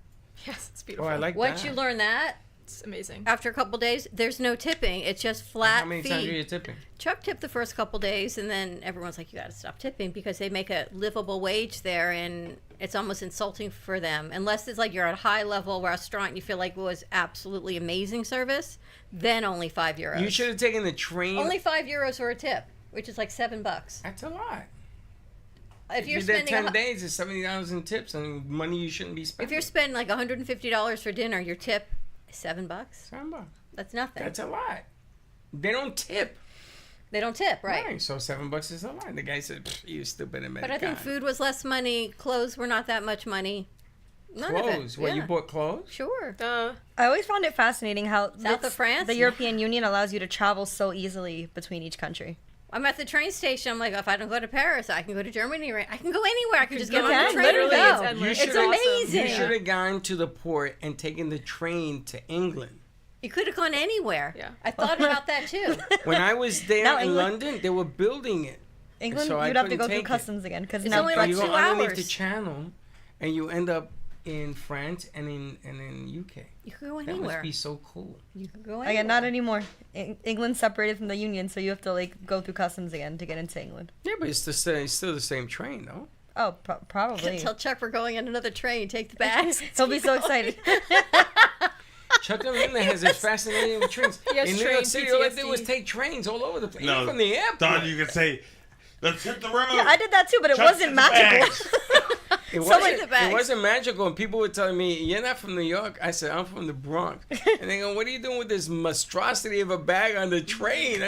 Yes, it's Oh, beautiful. I like Once that. you learn that, It's amazing. after a couple days, there's no tipping. It's just flat How many fee. times are you tipping? Chuck tipped the first couple days, and then everyone's like, you got to stop tipping because they make a livable wage there, and it's almost insulting for them. Unless it's like you're at a high-level restaurant and you feel like it was absolutely amazing service, then only €5. You should have taken the train. Only €5 for a tip, which is like $7. That's a lot. If you're you did spending 10 days, it's $70 in tips and money you shouldn't be spending. if you're spending like $150 for dinner, your tip is $7. $7. That's nothing. That's a lot. They don't tip. They don't tip, right? So $7 is a lot. The guy said, "You stupid American." But I think food was less money. Clothes were not that much money. None Clothes. of it. What, you Yeah. bought clothes? Sure. Duh. I always found it fascinating how South of France? the European Union allows you to travel so easily between each country. I'm at the train station. I'm like, if I don't go to Paris, I can go to Germany. I can go anywhere. I can just get You on the can, train literally, and it's go. endless. It's It's awesome. amazing. You should have gone to the port and taken the train to England. You could have gone anywhere. Yeah. I thought about that too. When I was there Now in England- London, they were building it. England, So I you'd have to couldn't go through take it. customs again because It's now only like you go 2 underneath hours. the channel, and you end up in France and in UK. You could go That anywhere. must be so cool. You could go anywhere. again, not anymore. England's separated from the Union, so you have to like go through customs again to get into England. Yeah, but it's still the same train, though. Oh, probably. Tell Chuck we're going on another train. Take the bags. He'll be so excited. Chuck England has a fascinating with trains. Yes, in New train York City, all they did PTSD. was take trains all over the place. No, Even from the airport. Don, you could say, let's hit the road. Yeah, I did that too, but it Chuck, wasn't get the magical. bags. It So wasn't, many the bags. it wasn't magical, and people were telling me, "You're not from New York." I said, "I'm from the Bronx." And they go, "What are you doing with this monstrosity of a bag on the train?"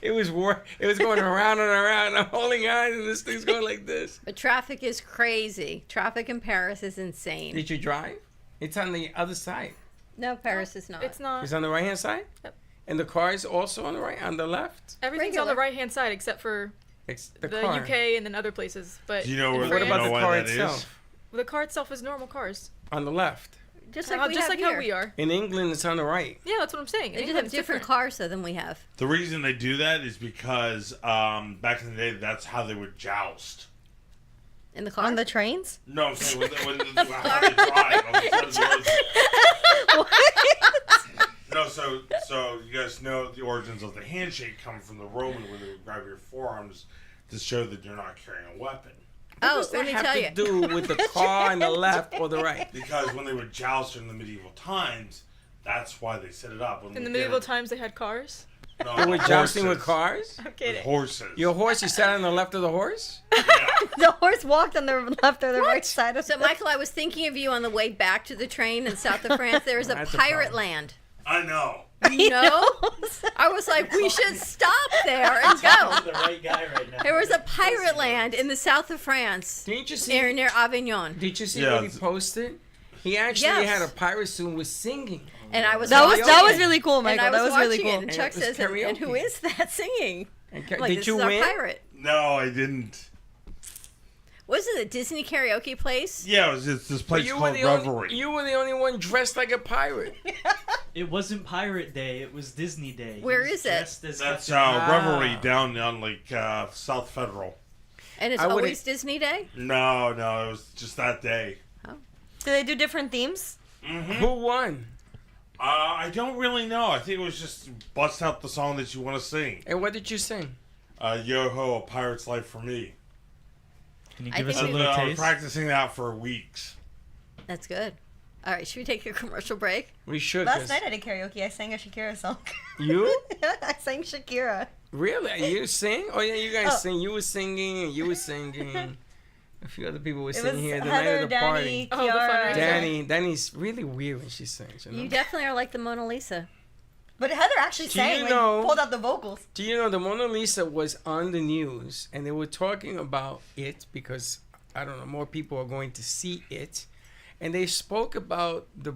It was going around and around. I'm holding on, and this thing's going like this. But traffic is crazy. Traffic in Paris is insane. Did you drive? It's on the other side. No, Paris is not. It's not. It's on the right hand side. Yep. And the car is also on the right, on the left. Everything's on regular. the right hand side except for It's the car. UK and then other places. But Do you know in where- What France, about know the why car that is? itself? the car itself is normal cars. On the left. just like we have how here. we are. In England, it's on the right. Yeah, that's what I'm saying. They just England have is different cars though than we have. The reason they do that is because back in the day, that's how they would joust. In the car. On the trains? No, I'm saying how they drive on the side of the road. No, so you guys know the origins of the handshake come from the Roman, where they would grab your forearms to show that you're not carrying a weapon. Oh, What let me does tell that you. have to do with the car on the left or the right? Because when they would joust in the medieval times, that's why they set it up. When In they the did medieval it- times, they had cars. No, They were jousting with horses. cars? I'm With kidding. horses. Your horse, you sat on the left of the horse? Yeah. The horse walked on the left or the right side of So, the Michael, I was thinking of you on the way back to the train in south of France. There is a That's a pirate problem. land. I know. No, I was like, we should stop there and go. the right guy right now. There was a pirate land in the south of France, Didn't you see? near Avignon, Did you see Yeah, what he it's- posted? He actually Yes. had a pirate suit and was singing. and I was That watching was it. really cool, And Michael. I That was was really watching it, cool. and And Chuck it was says, and who karaoke. is that singing? And I'm like, did this you is our win? pirate. No, I didn't. Was it a Disney karaoke place? Yeah, it was just this place You were, called the Revelry. only, you were the only one dressed like a pirate. It wasn't Pirate Day. It was Disney Day. He Where was is it? dressed as That's Captain Revelry Wow. down on like South Federal. And it's I would've- always Disney Day? No, it was just that day. Do they do different themes? Who won? I don't really know. I think it was just bust out the song that you want to sing. And what did you sing? Yo ho, a pirate's life for me. Can you I give us a think little I was taste? practicing that for weeks. That's good. All right, should we take a commercial break? We should. Last 'cause- night I did karaoke. I sang a Shakira song. You? I sang Shakira. Really? You sing? Oh, yeah, you guys Oh. sing. You were singing, and you were singing. A few other people were It was singing here the Heather, night of the Danny, party. Oh, the Kiara. fundraiser. Danny's really weird when she sings. You know? You definitely are like the Mona Lisa. But Heather actually Do sang, you like, know- pulled out the vocals. Do you know the Mona Lisa was on the news, and they were talking about it because I don't know, more people are going to see it, and they spoke about the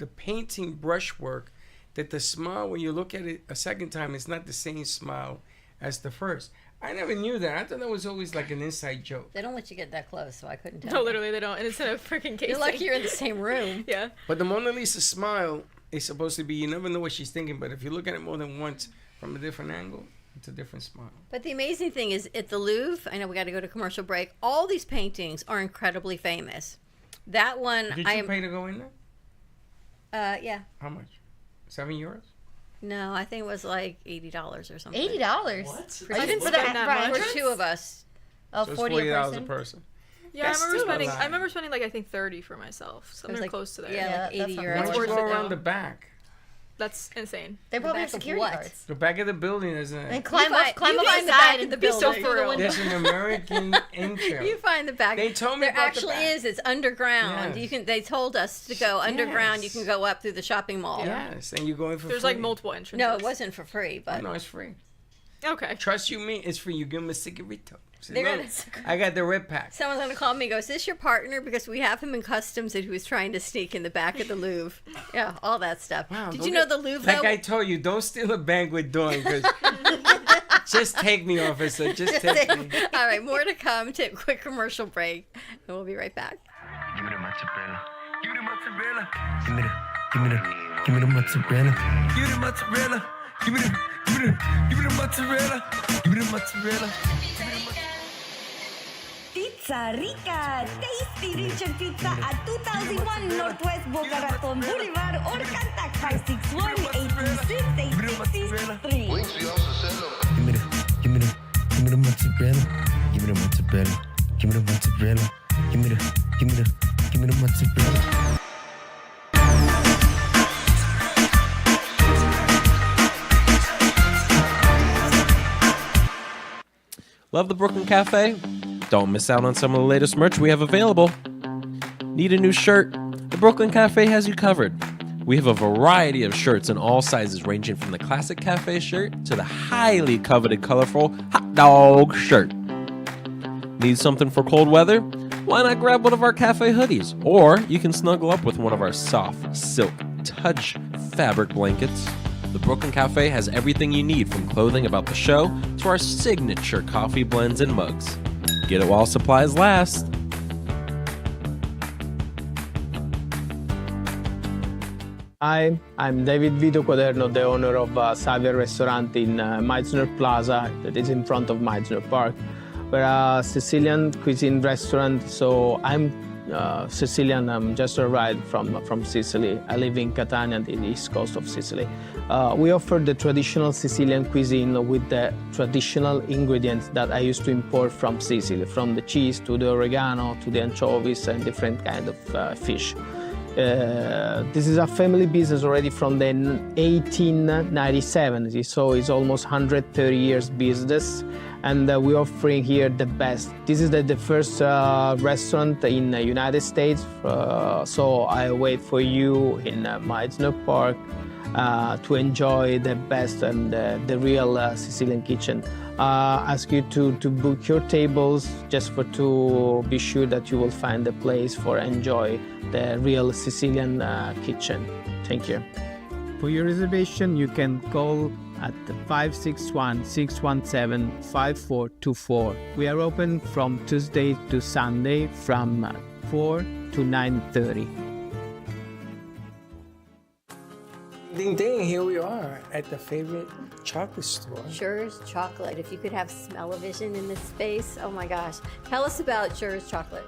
painting brushwork, that the smile when you look at it a second time is not the same smile as the first. I never knew that. I thought that was always like an inside joke. They don't let you get that close, so I couldn't tell. No, you. literally they don't. And it's in a freaking case. You're lucky you're in the same room. Yeah. But the Mona Lisa smile is supposed to be, you never know what she's thinking, but if you look at it more than once from a different angle, It's a different spot. But the amazing thing is, at the Louvre, I know we got to go to commercial break. All these paintings are incredibly famous. That one, Did you pay to go in there? Yeah. How much? €7? No, I think it was like $80 or something. $80. What? I didn't spend that much. For two of us. Oh, So it's 40 $40 a a person. Yeah, That's I remember still a spending. lot. I remember spending like I think 30 for myself, something like- close to there. Yeah, like Yeah, 80 that's euros. Why don't you worth go it, around though. the back? That's insane. They probably have back of security what? guards. The back of the building is And a... climb You up, find- climb you up find the inside back in the of the building. building. for real. There's an American intro. You find the back. They told me there about the actually back. is. It's underground. Yes. You can. They told us to go underground. Yes. You can go up through the shopping mall. Yes, and you go in for There's free. like multiple entrances. No, it wasn't for free, Oh, but no, it's free. Okay. Trust you me, it's free. You give them a cigarrito. Say, They're "Look, gonna- I got the red pack. someone's gonna call me and go, "Is this your partner?" Because we have him in customs and he was trying to sneak in the back of the Louvre. Yeah, all that stuff. Wow, Did don't you know get- the Louvre? Like though? I told you, don't steal a bank with Dawn. Cause just take me, officer. Just take me. All right, more to come. Take a quick commercial break, and we'll be right back. Give me the mozzarella. Give me the mozzarella. Give me the mozzarella. Give me the mozzarella. Give me the mozzarella. Give me the mozzarella. Pizza Rica, tasty rich and pizza at 2001 Northwest Boca Raton Boulevard or contact 561-826-8663. Give me the mozzarella. Give me the mozzarella. Give me the mozzarella. Give me the mozzarella. Love the Brooklyn Cafe? Don't miss out on some of the latest merch we have available. Need a new shirt? The Brooklyn Cafe has you covered. We have a variety of shirts in all sizes, ranging from the classic cafe shirt to the highly coveted colorful hot dog shirt. Need something for cold weather? Why not grab one of our cafe hoodies? Or you can snuggle up with one of our soft, silk, touch fabric blankets. The Brooklyn Cafe has everything you need, from clothing about the show to our signature coffee blends and mugs. Get it while supplies last. Hi, I'm David Vito Quaderno, the owner of Xavier Restaurant in Meisner Plaza, that is in front of Meisner Park. We're a Sicilian cuisine restaurant, so I'm Sicilian. I'm just arrived from Sicily. I live in Catania, the east coast of Sicily. We offer the traditional Sicilian cuisine with the traditional ingredients that I used to import from Sicily, from the cheese to the oregano to the anchovies and different kind of fish. This is a family business already from the 1897, so it's almost 130 years business, and we're offering here the best. This is the first restaurant in the United States, so I wait for you in Meisner Park to enjoy the best and the real Sicilian kitchen. Ask you to book your tables just to be sure that you will find a place for enjoy the real Sicilian kitchen. Thank you. For your reservation, you can call at 561-617-5424. We are open from Tuesday to Sunday from 4 to 9:30. Ding ding, here we are at the favorite chocolate store. Sure's Chocolate. If you could have smell-o-vision in this space, oh my gosh. Tell us about Sure's Chocolate.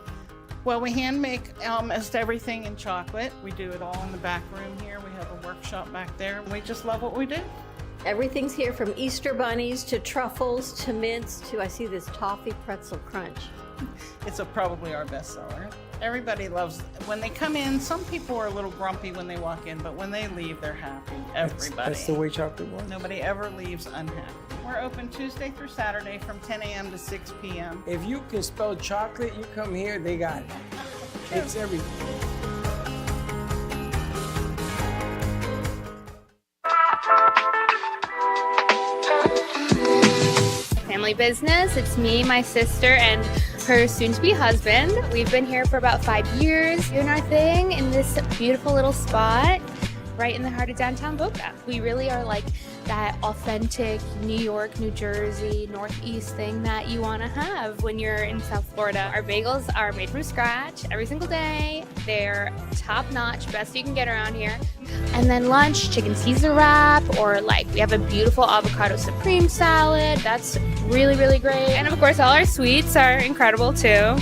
Well, we hand make almost everything in chocolate. We do it all in the back room here. We have a workshop back there. We just love what we do. Everything's here, from Easter bunnies to truffles to mints to, I see this toffee pretzel crunch. It's probably our best seller. Everybody loves, when they come in, some people are a little grumpy when they walk in, but when they leave, they're happy. Everybody. That's the way chocolate works. Nobody ever leaves unhappy. We're open Tuesday through Saturday from 10 a.m. to 6 p.m. If you can spell chocolate, you come here, they got it. It's everything. Family business. It's me, my sister, and her soon-to-be husband. We've been here for about 5 years, doing our thing in this beautiful little spot right in the heart of downtown Boca. We really are like that authentic New York, New Jersey, Northeast thing that you want to have when you're in South Florida. Our bagels are made from scratch every single day. They're top notch, best you can get around here. And then lunch, chicken Caesar wrap, or like we have a beautiful avocado supreme salad. That's really, really great. And of course, all our sweets are incredible too.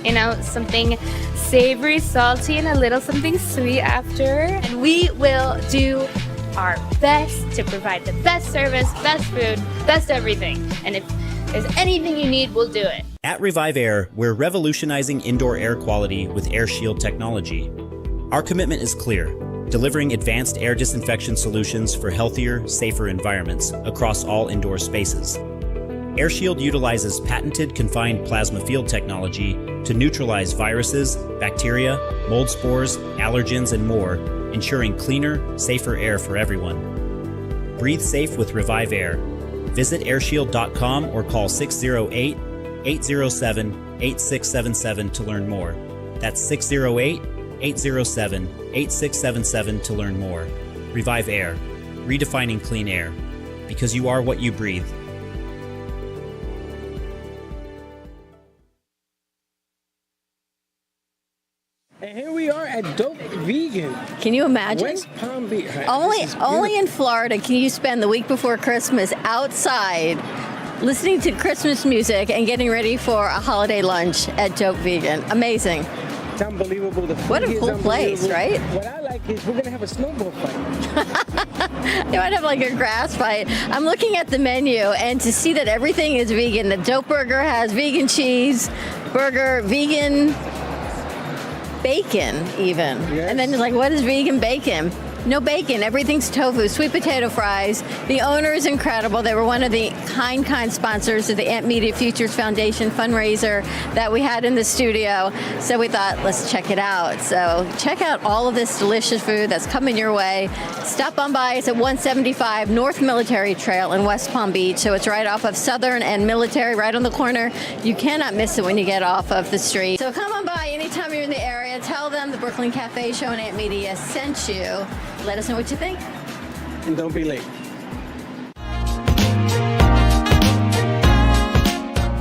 You know, something savory, salty, and a little something sweet after. And we will do our best to provide the best service, best food, best everything. And if there's anything you need, we'll do it. At Revive Air, we're revolutionizing indoor air quality with Air Shield technology. Our commitment is clear, delivering advanced air disinfection solutions for healthier, safer environments across all indoor spaces. Air Shield utilizes patented confined plasma field technology to neutralize viruses, bacteria, mold spores, allergens, and more, ensuring cleaner, safer air for everyone. Breathe safe with Revive Air. Visit airshield.com or call 608-807-8677 to learn more. That's 608-807-8677 to learn more. Revive Air, redefining clean air. Because you are what you breathe. And here we are at Dope Vegan. Can you imagine? West Palm Beach. Only in Florida can you spend the week before Christmas outside listening to Christmas music and getting ready for a holiday lunch at Dope Vegan. Amazing. It's unbelievable. What a cool place, right? What I like is we're going to have a snowball fight. You might have like a grass fight. I'm looking at the menu, and to see that everything is vegan. The Dope Burger has vegan cheese, burger, vegan bacon even. Yes. And then you're like, what is vegan bacon? No bacon, everything's tofu, sweet potato fries. The owner is incredible. They were one of the kind sponsors of the Amp Media Futures Foundation fundraiser that we had in the studio. So we thought, let's check it out. So check out all of this delicious food that's coming your way. Stop on by. It's at 175 North Military Trail in West Palm Beach. So it's right off of Southern and Military, right on the corner. You cannot miss it when you get off of the street. So come on by anytime you're in the area. Tell them the Brooklyn Cafe Show and Amp Media sent you. Let us know what you think. And don't be late.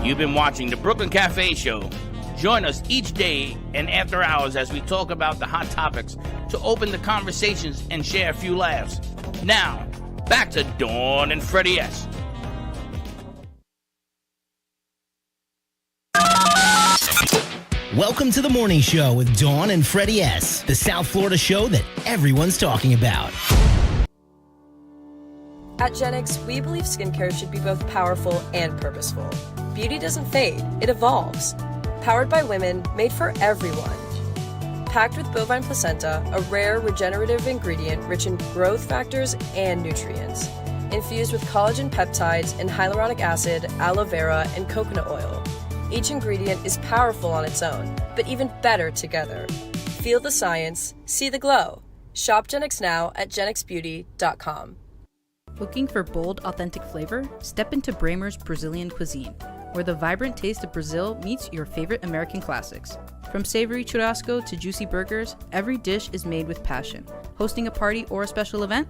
You've been watching the Brooklyn Cafe Show. Join us each day and after hours as we talk about the hot topics to open the conversations and share a few laughs. Now, back to Dawn and Freddie S. Welcome to the morning show with Dawn and Freddie S., the South Florida show that everyone's talking about. At Genix, we believe skincare should be both powerful and purposeful. Beauty doesn't fade, it evolves. Powered by women, made for everyone. Packed with bovine placenta, a rare regenerative ingredient rich in growth factors and nutrients. Infused with collagen peptides and hyaluronic acid, aloe vera, and coconut oil. Each ingredient is powerful on its own, but even better together. Feel the science, see the glow. Shop Genix now at genixbeauty.com. Looking for bold, authentic flavor? Step into Bramer's Brazilian cuisine, where the vibrant taste of Brazil meets your favorite American classics. From savory churrasco to juicy burgers, every dish is made with passion. Hosting a party or a special event?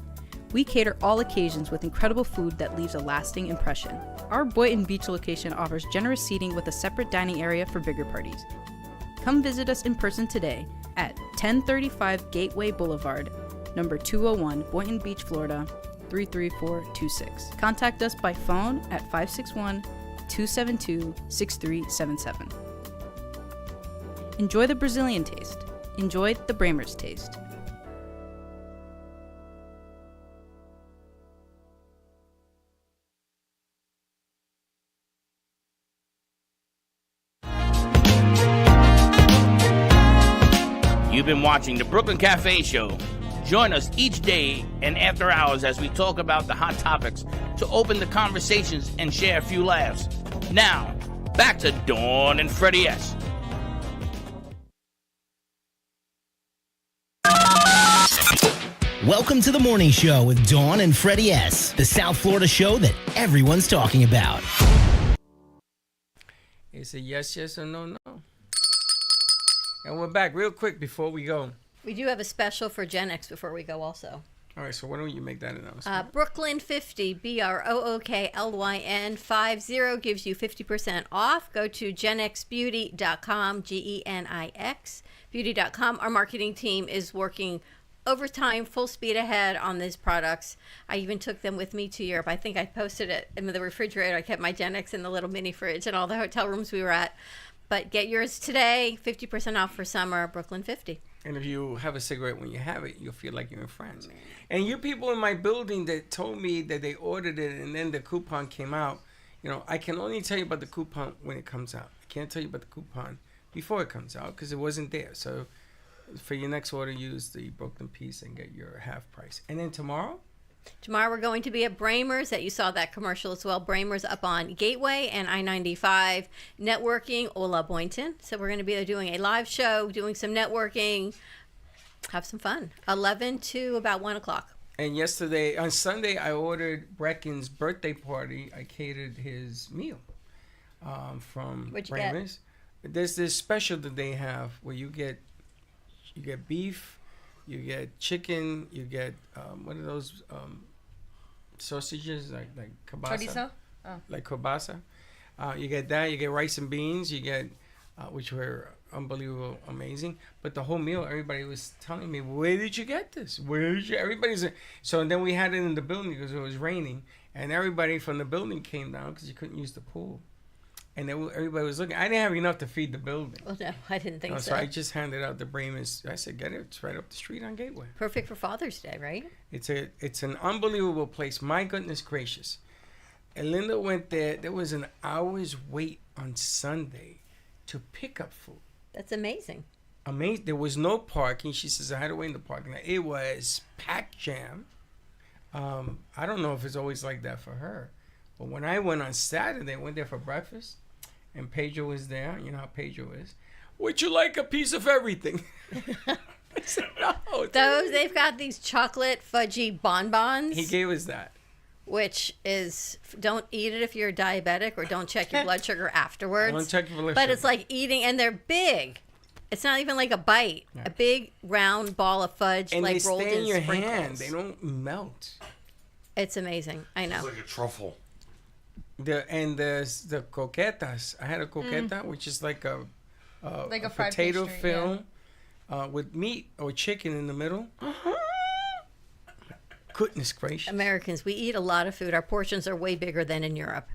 We cater all occasions with incredible food that leaves a lasting impression. Our Boynton Beach location offers generous seating with a separate dining area for bigger parties. Come visit us in person today at 1035 Gateway Boulevard, number 201, Boynton Beach, Florida, 33426. Contact us by phone at 561-272-6377. Enjoy the Brazilian taste. Enjoy the Bramer's taste. You've been watching the Brooklyn Cafe Show. Join us each day and after hours as we talk about the hot topics to open the conversations and share a few laughs. Now, back to Dawn and Freddie S. Welcome to the morning show with Dawn and Freddie S., the South Florida show that everyone's talking about. It's a yes, yes, or no, no. And we're back real quick before we go. We do have a special for Gen X before we go also. All right, so why don't you make that announcement? Brooklyn 50, Brooklyn 50 gives you 50% off. Go to genxbeauty.com, GENIX beauty.com. Our marketing team is working overtime, full speed ahead on these products. I even took them with me to Europe. I think I posted it in the refrigerator. I kept my Gen X in the little mini fridge in all the hotel rooms we were at. But get yours today, 50% off for summer, Brooklyn 50. And if you have a cigarette when you have it, you'll feel like you're in France. And you people in my building that told me that they ordered it and then the coupon came out, you know, I can only tell you about the coupon when it comes out. I can't tell you about the coupon before it comes out because it wasn't there. So for your next order, use the Brooklyn piece and get your half price. And then tomorrow? Tomorrow we're going to be at Bramer's. That you saw that commercial as well. Bramer's up on Gateway and I-95. Networking, Ola Boynton. So we're going to be doing a live show, doing some networking. Have some fun. 11 to about 1 o'clock. And yesterday, on Sunday, I ordered Brecken's birthday party. I catered his meal from What'd you Bramer's. There's this special that they have where you get beef, you get chicken, you get what are those sausages like kielbasa? Chorizo? Oh. Like kielbasa. You get that. You get rice and beans. You get which were unbelievable, amazing. But the whole meal, everybody was telling me, "Where did you get this? Where did you?" Everybody's so. And then we had it in the building because it was raining, and everybody from the building came down because you couldn't use the pool. And everybody was looking. I didn't have enough to feed the building. Well, no, I didn't think so. So I just handed out the Bramer's. I said, get it. It's right up the street on Gateway. Perfect for Father's Day, right? It's an unbelievable place. My goodness gracious. And Linda went there. There was an hour's wait on Sunday to pick up food. That's amazing. Amazing. There was no parking. She says, I had to wait in the parking lot. It was packed jam. I don't know if it's always like that for her. But when I went on Saturday, I went there for breakfast. And Pedro was there. You know how Pedro is. Would you like a piece of everything? I said, no. They've got these chocolate fudgy bonbons. He gave us that. Which is, don't eat it if you're diabetic or don't check your blood sugar afterwards. Don't check your blood But sugar. it's like eating, and they're big. It's not even like a bite. Yeah. A big round ball of fudge, And like they rolled stay in your sprinkles. hand. They don't melt. It's amazing. I know. It's like a truffle. The croquetas. I had a croqueta, which is like a fried potato pastry, film with meat or chicken in the middle. Goodness gracious. Americans, we eat a lot of food. Our portions are way bigger than in Europe.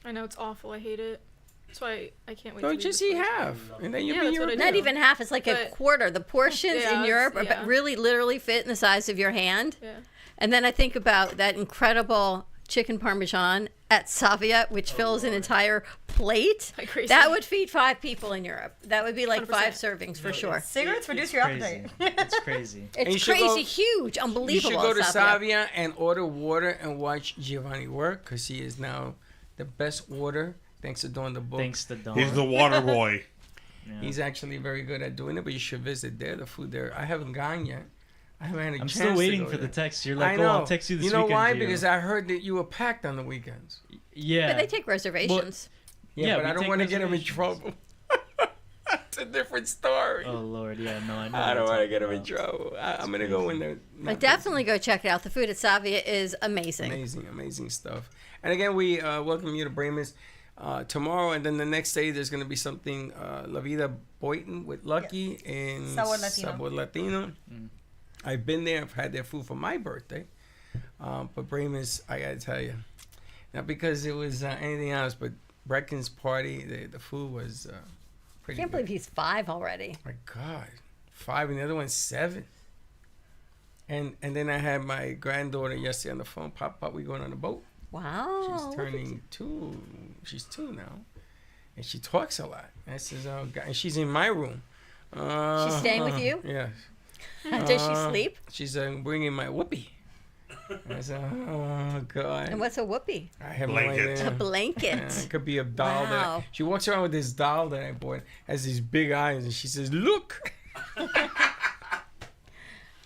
I know, it's awful. I hate it. That's why I can't wait So to leave just this eat place. half, and then you'll Yeah, be that's what I European. Not even half. It's like a But- quarter. The portions Yeah, in Europe are yeah. really literally fit in the size of your hand. Yeah. And then I think about that incredible chicken parmesan at Savia, which fills an entire plate. Like crazy. That would feed 5 people in Europe. That would be like 5 100%. servings for sure. Cigarettes reduce your appetite. It's crazy. And you It's should crazy, go- huge, unbelievable. You should go to Savia. Savia and order water and watch Giovanni work because he is now the best water. Thanks to Dawn the book. Thanks to Dawn. He's the water boy. Yeah. He's actually very good at doing it, but you should visit there. The food there, I haven't gone yet. I haven't had a I'm chance still waiting to go for the there. text. You're like, I oh, know. I'll text you this You know weekend, why? Gio. Because I heard that you were packed on the weekends. Yeah. But they take reservations. Yeah, but we I don't take want to get him in reservations. trouble. It's a different story. Oh Lord, yeah, no, I know. I don't what want to you're get him in talking about. trouble. I'm gonna go in there. But definitely go check it out. The food at Savia is amazing. Amazing stuff. And again, we welcome you to Bramer's tomorrow, and then the next day there's going to be something La Vida Boynton with Lucky in Sabor Latino. Sabor Latino. I've been there. I've had their food for my birthday. But Bramer's, I got to tell you, not because it was anything else, but Brecken's party, the food was I pretty can't good. believe he's 5 already. My God, 5 and the other one's 7. And then I had my granddaughter yesterday on the phone. Pop, we going on a boat. Wow. She's turning 2. She's 2 now, and she talks a lot. And I says, "Oh God!" And she's in my room. She's staying with you? Yes. Does she sleep? She's bringing my whoopee. And I said, "Oh God!" And what's a whoopee? I have Blanket. no idea. A blanket. Yeah, it could be a doll. Wow. She walks around with this doll that I bought. Has these big eyes, and she says, "Look."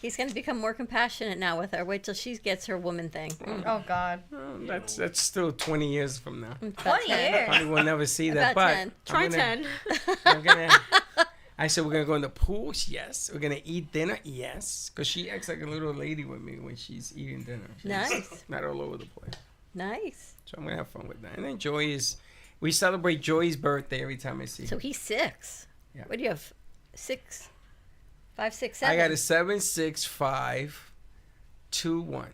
He's going to become more compassionate now with her. Wait till she gets her woman thing. Oh God. That's still 20 years from now. 20 years. Probably will never see that. About But 10. Try I'm gonna- 10. I'm gonna, I said, we're going to go in the pool? Yes. We're going to eat dinner? Yes. Because she acts like a little lady with me when she's eating dinner. She's Nice. not all over the place. Nice. So I'm going to have fun with that. And then we celebrate Joy's birthday every time I see her. So he's 6. Yeah. What do you have? 6, 5, 6, 7. I got a 7, 6, 5, 2, 1.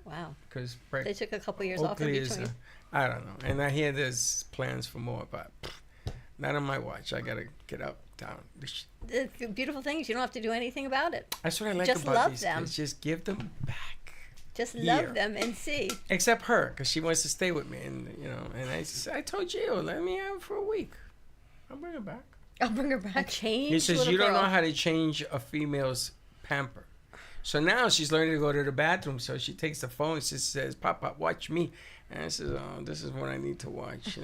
Wow. Because They took a couple years off in between. I don't know. And I hear there's plans for more, but not on my watch. I got to get up, down. The beautiful thing is you don't have to do anything about it. That's what I like Just about love these them. kids. Just give them back. Just Here. love them and see. Except her, because she wants to stay with me. And, and I told Gio, let me have her for a week. I'll bring her back. I'll bring her back. Change. He says, you don't know how to change a female's pamper. So now she's learning to go to the bathroom. So she takes the phone and she says, Papa, watch me. And I says, oh, this is what I need to watch.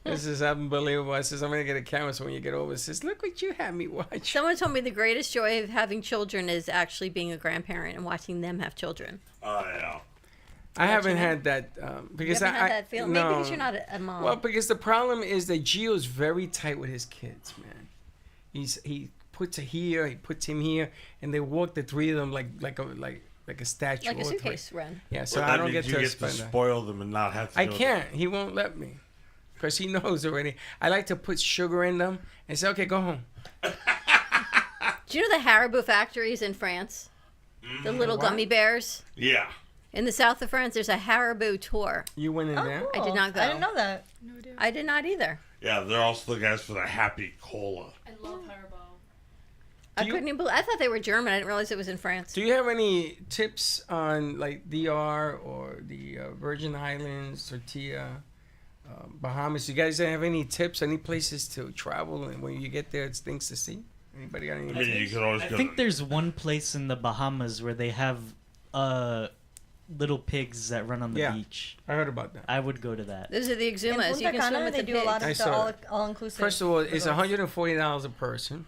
This is unbelievable. I says, I'm going to get a camera so when you get over, it says, look what you had me watch. Someone told me the greatest joy of having children is actually being a grandparent and watching them have children. Oh, yeah. I haven't had that because You haven't I had that feeling? Maybe because you're not a mom. Well, because the problem is that Gio's very tight with his kids, man. He puts her here, he puts him here, and they walk the three of them like a statue. Like a all three. suitcase run. Yeah, so Well, I that don't means get you to get spend to that. spoil them and not have to. I do it. can't. He won't let me. Because he knows already. I like to put sugar in them and say, okay, go home. Do you know the Haribo factories in France? The little What? gummy bears? Yeah. In the south of France, there's a Haribo tour. You went in there? I did not go. I didn't know that. I did not either. Yeah, they're also the guys for the Happy Cola. I love Haribo. I couldn't even believe. I thought they were German. I didn't realize it was in France. Do you have any tips on like DR or the Virgin Islands, Tortilla, Bahamas? You guys have any tips, any places to travel, and when you get there, it's things to see? Anybody got any I mean, you tips? could always I go think there's one place in the Bahamas where they have little pigs that run on the Yeah, beach. I heard about that. I would go to that. Those are the In Exumas. Punta You can swim Cana, with they the do a lot pigs. of stuff all inclusive. First of all, it's $140 a person.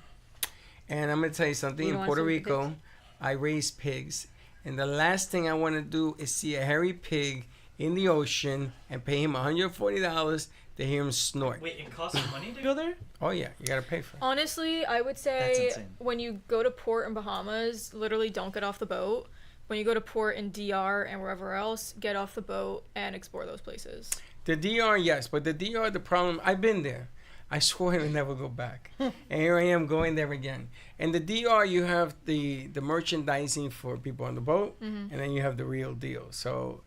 And I'm going to tell you something. You In don't Puerto wanna swim with the Rico, pigs? I raise pigs. And the last thing I want to do is see a hairy pig in the ocean and pay him $140 to hear him snort. Wait, it costs money to go there? Oh, yeah. You got to pay for it. Honestly, I would That's say insane. when you go to port in Bahamas, literally don't get off the boat. When you go to port in DR and wherever else, get off the boat and explore those places. The DR, yes. But the DR, the problem, I've been there. I swore to never go back. And here I am going there again. And the DR, you have the merchandising for people on the boat, and then you have the real deal. So,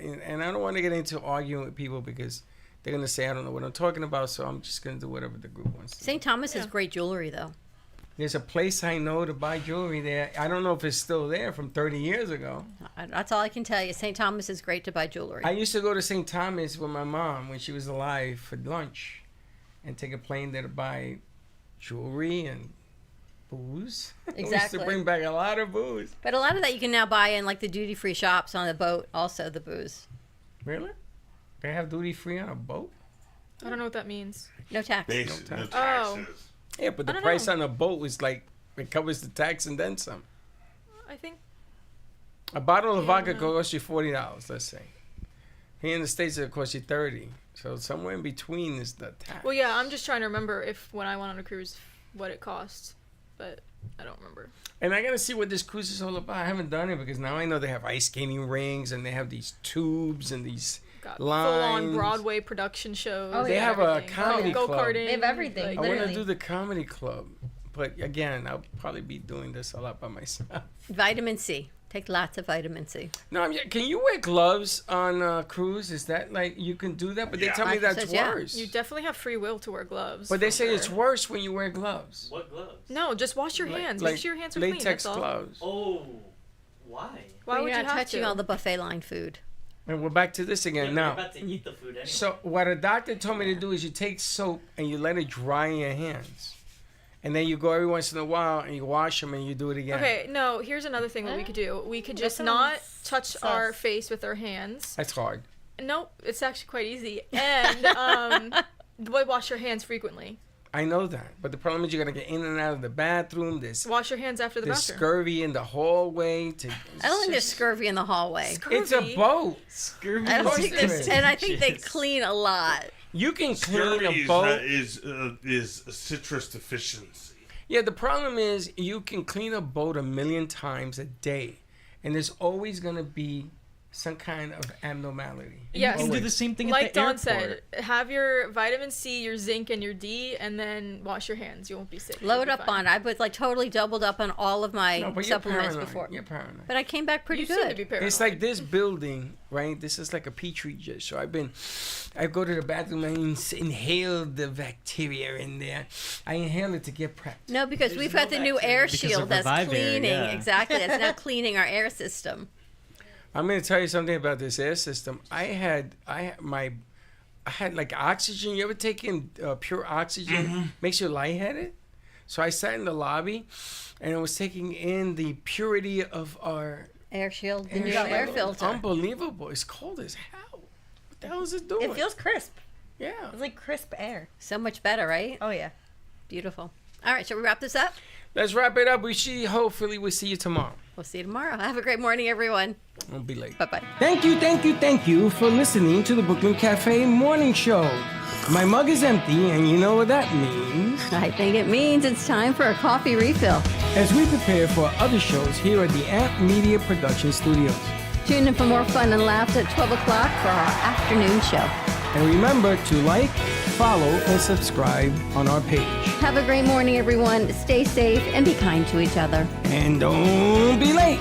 and I don't want to get into arguing with people because they're going to say, I don't know what I'm talking about, so I'm just going to do whatever the group wants to do. St. Thomas has great jewelry, though. There's a place I know to buy jewelry there. I don't know if it's still there from 30 years ago. That's all I can tell you. St. Thomas is great to buy jewelry. I used to go to St. Thomas with my mom when she was alive for lunch and take a plane there to buy jewelry and booze. We used Exactly. to bring back a lot of booze. But a lot of that you can now buy in like the duty-free shops on the boat, also the booze. Really? They have duty free on a boat? I don't know what that means. No tax. Basic, no Oh. taxes. Yeah, but the I don't price know. on a boat is like, it covers the tax and then some. I think A bottle of Yeah, I vodka don't know. costs you $40, let's say. Here in the States, it costs you $30. So somewhere in between is the tax. Well, yeah, I'm just trying to remember if when I went on a cruise, what it cost, but I don't remember. And I gotta see what this cruise is all about. I haven't done it because now I know they have ice skating rings and they have these tubes and these Got lines. full-on Broadway production shows. They and have a everything. comedy club. Go-karting. They have everything, like, I want to literally. do the comedy club, but again, I'll probably be doing this a lot by myself. Vitamin C. Take lots of vitamin C. No, can you wear gloves on a cruise? Is that like you can do that? But they tell me Doctor that's says yeah. worse. You definitely have free will to wear gloves. But they for say it's sure. worse when you wear gloves. What gloves? No, just wash your hands. Make sure your hands are clean. latex That's all. gloves. Oh, why? Why Well, would you're you not have touching to? all the buffet line food. And we're back to this again We're now. about to eat the food anyway. So what a doctor told me to do is you take soap and you let it dry in your hands. And then you go every once in a while and you wash them and you do it again. Okay, no, here's another thing that we could do. We could That just sounds not touch our sus. face with our hands. That's hard. Nope, it's actually quite easy. And wash your hands frequently. I know that. But the problem is you're going to get in and out of the bathroom. There's Wash your hands after the bathroom. scurvy in the hallway. I don't think there's scurvy in the hallway. It's a boat. Scurvy. I don't course think there there's, is. and I think they Jeez. clean a lot. You can clean Scurvy a boat. is a citrus deficiency. Yeah, the problem is you can clean a boat 1,000,000 times a day, and there's always gonna be some kind of abnormality. Yes. You can do the same thing like at the Dawn airport. said, have your vitamin C, your zinc, and your D, and then wash your hands. You won't be sick. Load up on. I was like totally doubled up on all of my No, but you're supplements paranoid. before. You're paranoid. But I came back pretty You seem to good. be paranoid. It's like this building, right? This is like a petri dish. So I go to the bathroom and inhale the bacteria in there. I inhale it to get prepped. No, because we've got the new air Because shield of that's Revive Air, cleaning. yeah. Exactly. That's now cleaning our air system. I'm gonna tell you something about this air system. I had like oxygen. You ever taken pure oxygen? Makes you lightheaded. So I sat in the lobby, and I was taking in the purity of our air shield, the new air filter. Unbelievable! It's cold as hell. What the hell is it doing? It feels crisp. Yeah. It's like crisp air. So much better, right? Oh, yeah. Beautiful. All right, shall we wrap this up? Let's wrap it up. Hopefully we'll see you tomorrow. We'll see you tomorrow. Have a great morning, everyone. Don't be late. Bye-bye. Thank you for listening to the Brooklyn Cafe Morning Show. My mug is empty, and you know what that means. I think it means it's time for a coffee refill. As we prepare for other shows here at the Amp Media Production Studios. Tune in for more fun and laughs at 12 o'clock for our afternoon show. And remember to like, follow, and subscribe on our page. Have a great morning, everyone. Stay safe and be kind to each other. And don't be late.